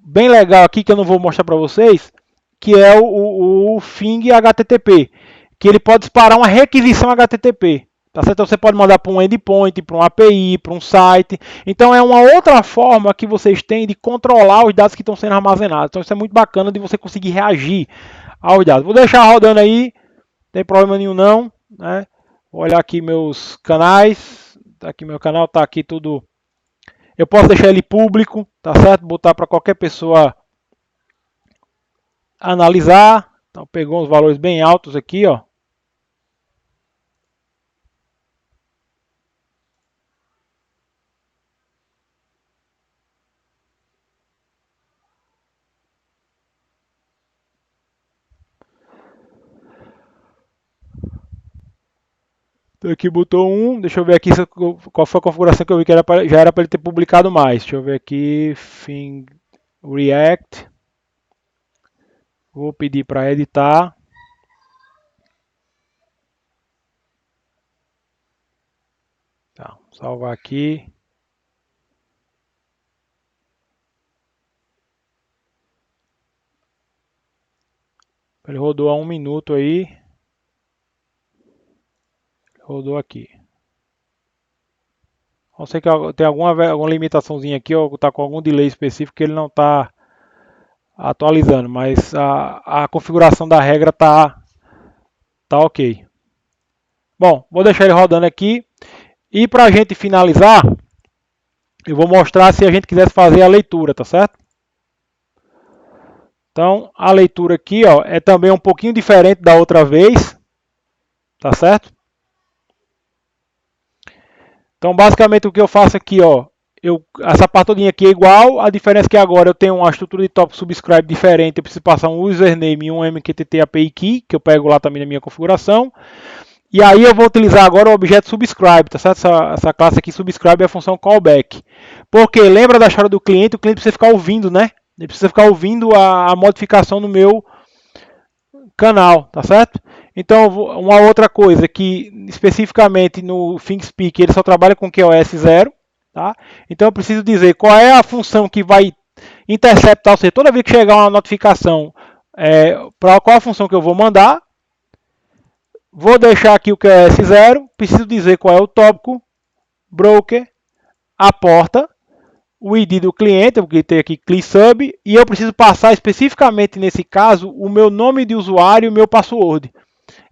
bem legal aqui que eu não vou mostrar para vocês, que é o Fing HTTP, que ele pode disparar uma requisição HTTP. Tá certo? Então você pode mandar para um endpoint, para um API, para um site. Então é uma outra forma que vocês têm de controlar os dados que estão sendo armazenados. Então isso é muito bacana de você conseguir reagir aos dados. Vou deixar rodando aí, não tem problema nenhum não. Né? Vou olhar aqui meus canais. Tá aqui meu canal, tá aqui tudo. Eu posso deixar ele público, tá certo? Botar para qualquer pessoa analisar. Então pegou uns valores bem altos aqui, ó. Então aqui botou um, deixa eu ver aqui qual foi a configuração que eu vi que já era para ele ter publicado mais. Deixa eu ver aqui, Thing React. Vou pedir para editar. Tá, salvar aqui. Ele rodou há 1 minuto aí. Rodou aqui. Não sei que tem alguma limitaçãozinha aqui, ou está com algum delay específico que ele não está atualizando, mas a configuração da regra tá ok. Bom, vou deixar ele rodando aqui. E para a gente finalizar, eu vou mostrar se a gente quisesse fazer a leitura, tá certo? Então, a leitura aqui, ó, é também um pouquinho diferente da outra vez, tá certo? Então, basicamente, o que eu faço aqui, ó, essa parte todinha aqui é igual, a diferença é que agora eu tenho uma estrutura de tópico subscribe diferente, eu preciso passar um username e um MQTT API Key, que eu pego lá também na minha configuração. E aí eu vou utilizar agora o objeto subscribe, tá certo? Essa classe aqui, subscribe, é a função callback. Porque lembra da história do cliente, o cliente precisa ficar ouvindo, né? Ele precisa ficar ouvindo a modificação no meu canal, tá certo? Então, uma outra coisa que especificamente no ThinkSpeak ele só trabalha com QoS 0, tá? Então eu preciso dizer qual é a função que vai interceptar, ou seja, toda vez que chegar uma notificação, para qual a função que eu vou mandar. Vou deixar aqui o QoS 0, preciso dizer qual é o tópico, broker, a porta, o ID do cliente, eu tem aqui CliSub, e eu preciso passar especificamente nesse caso o meu nome de usuário e o meu password,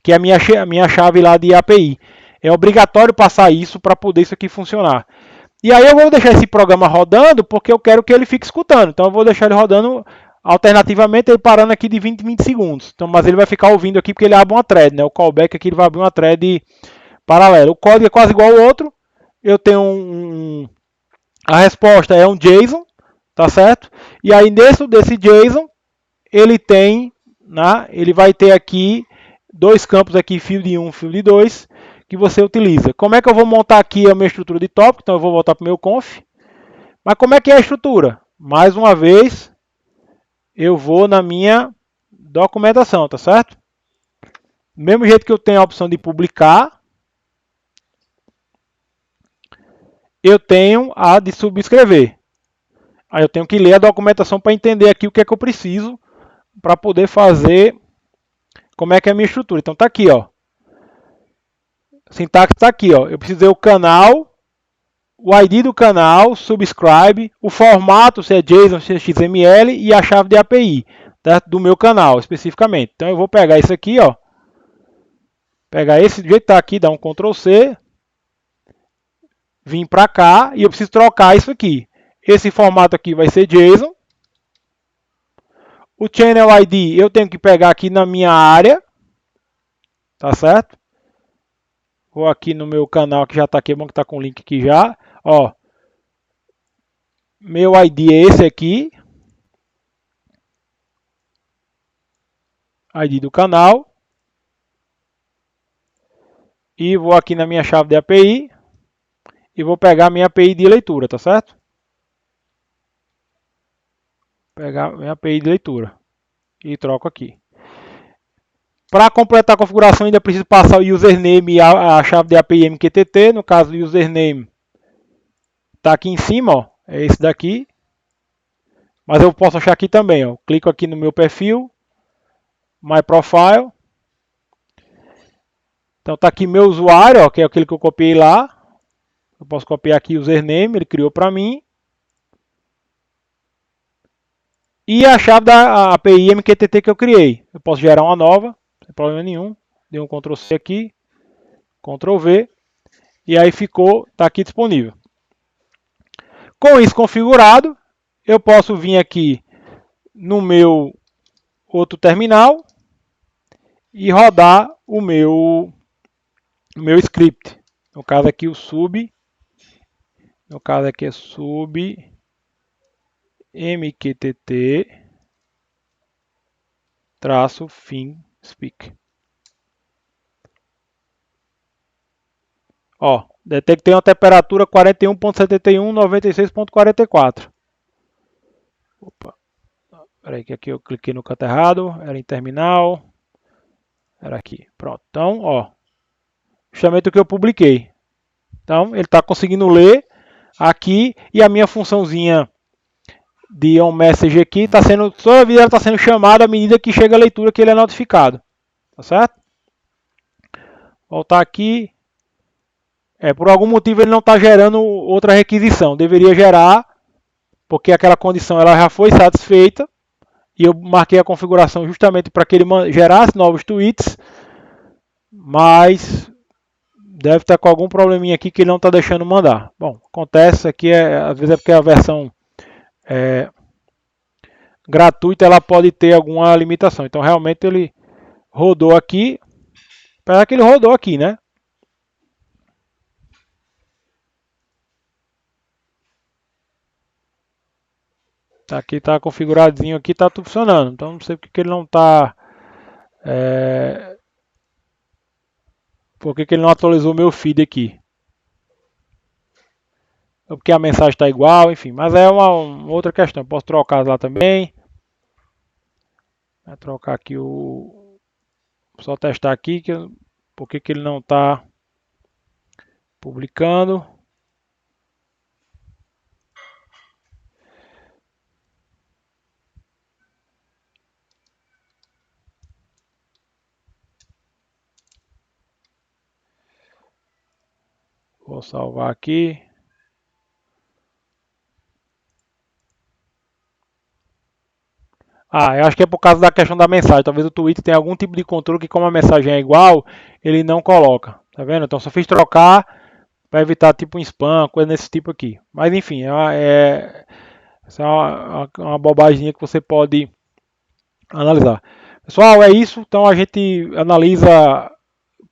que é a minha chave lá de API. É obrigatório passar isso para poder isso aqui funcionar. E aí eu vou deixar esse programa rodando porque eu quero que ele fique escutando. Então eu vou deixar ele rodando alternativamente, ele parando aqui de 20 em 20 segundos. Então, mas ele vai ficar ouvindo aqui porque ele abre uma thread, né? O callback aqui ele vai abrir uma thread paralela. O código é quase igual ao outro. Eu tenho a resposta é um JSON, tá certo? E aí dentro desse JSON ele tem, né? Ele vai ter aqui dois campos aqui, field 1, field 2, que você utiliza. Como é que eu vou montar aqui a minha estrutura de tópico? Então eu vou voltar para o meu conf. Mas como é que é a estrutura? Mais uma vez, eu vou na minha documentação, tá certo? Do mesmo jeito que eu tenho a opção de publicar, eu tenho a de subscrever. Aí eu tenho que ler a documentação para entender aqui o que é que eu preciso para poder fazer como é que é a minha estrutura. Então tá aqui, ó. A sintaxe está aqui, ó. Eu preciso ver o canal, o ID do canal, subscribe, o formato, se é JSON, se é XML e a chave de API, tá? Do meu canal especificamente. Então eu vou pegar isso aqui, ó. Pegar esse do jeito que está aqui, dar um Ctrl C, vim para cá e eu preciso trocar isso aqui. Esse formato aqui vai ser JSON. O Channel ID eu tenho que pegar aqui na minha área, tá certo? Vou aqui no meu canal que já está aqui, bom que está com o link aqui já. Ó, meu ID é esse aqui. ID do canal. E vou aqui na minha chave de API. E vou pegar a minha API de leitura, tá certo? Pegar a minha API de leitura. E troco aqui. Para completar a configuração ainda preciso passar o username e a chave de API MQTT. No caso, o username está aqui em cima, ó, é esse daqui. Mas eu posso achar aqui também, ó. Clico aqui no meu perfil, My Profile. Então está aqui meu usuário, ó, que é aquele que eu copiei lá. Eu posso copiar aqui o username, ele criou para mim. E a chave da API MQTT que eu criei. Eu posso gerar uma nova, sem problema nenhum. Dei um Ctrl C aqui, Ctrl V. E aí ficou, está aqui disponível. Com isso configurado, eu posso vir aqui no meu outro terminal e rodar o meu script. No caso aqui o sub, no caso aqui é sub mqtt traço ThinkSpeak. Ó, detectei uma temperatura 41.71, 96.44. Opa. Peraí que aqui eu cliquei no canto errado, era em terminal. Era aqui, pronto. Então, ó, justamente o que eu publiquei. Então, ele está conseguindo ler aqui e a minha funçãozinha de onMessage aqui está sendo, toda a vida ela está sendo chamada à medida que chega a leitura que ele é notificado. Tá certo? Voltar aqui. Por algum motivo ele não está gerando outra requisição. Deveria gerar, porque aquela condição ela já foi satisfeita. E eu marquei a configuração justamente para que ele gerasse novos tweets. Mas Deve estar com algum probleminha aqui que ele não está deixando mandar. Bom, acontece aqui, às vezes é porque a versão gratuita ela pode ter alguma limitação. Então realmente ele rodou aqui, apesar que ele rodou aqui, né? Aqui está configuradinho, aqui está tudo funcionando. Então não sei porque que ele não está... por que ele não atualizou o meu feed aqui. Ou porque a mensagem está igual, enfim. Mas é uma outra questão. Posso trocar lá também. Vou trocar aqui o... Só testar aqui por que ele não está publicando. Vou salvar aqui. Eu acho que é por causa da questão da mensagem. Talvez o Twitter tenha algum tipo de controle que, como a mensagem é igual, ele não coloca. Tá vendo? Então só fiz trocar para evitar tipo um spam, coisa desse tipo aqui. Mas enfim, essa é uma bobaginha que você pode analisar. Pessoal, é isso. Então a gente analisa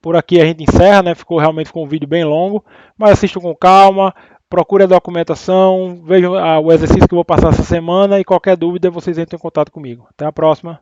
por aqui, a gente encerra, né? Realmente ficou um vídeo bem longo, mas assistam com calma. Procure a documentação, vejam o exercício que eu vou passar essa semana e qualquer dúvida vocês entrem em contato comigo. Até a próxima.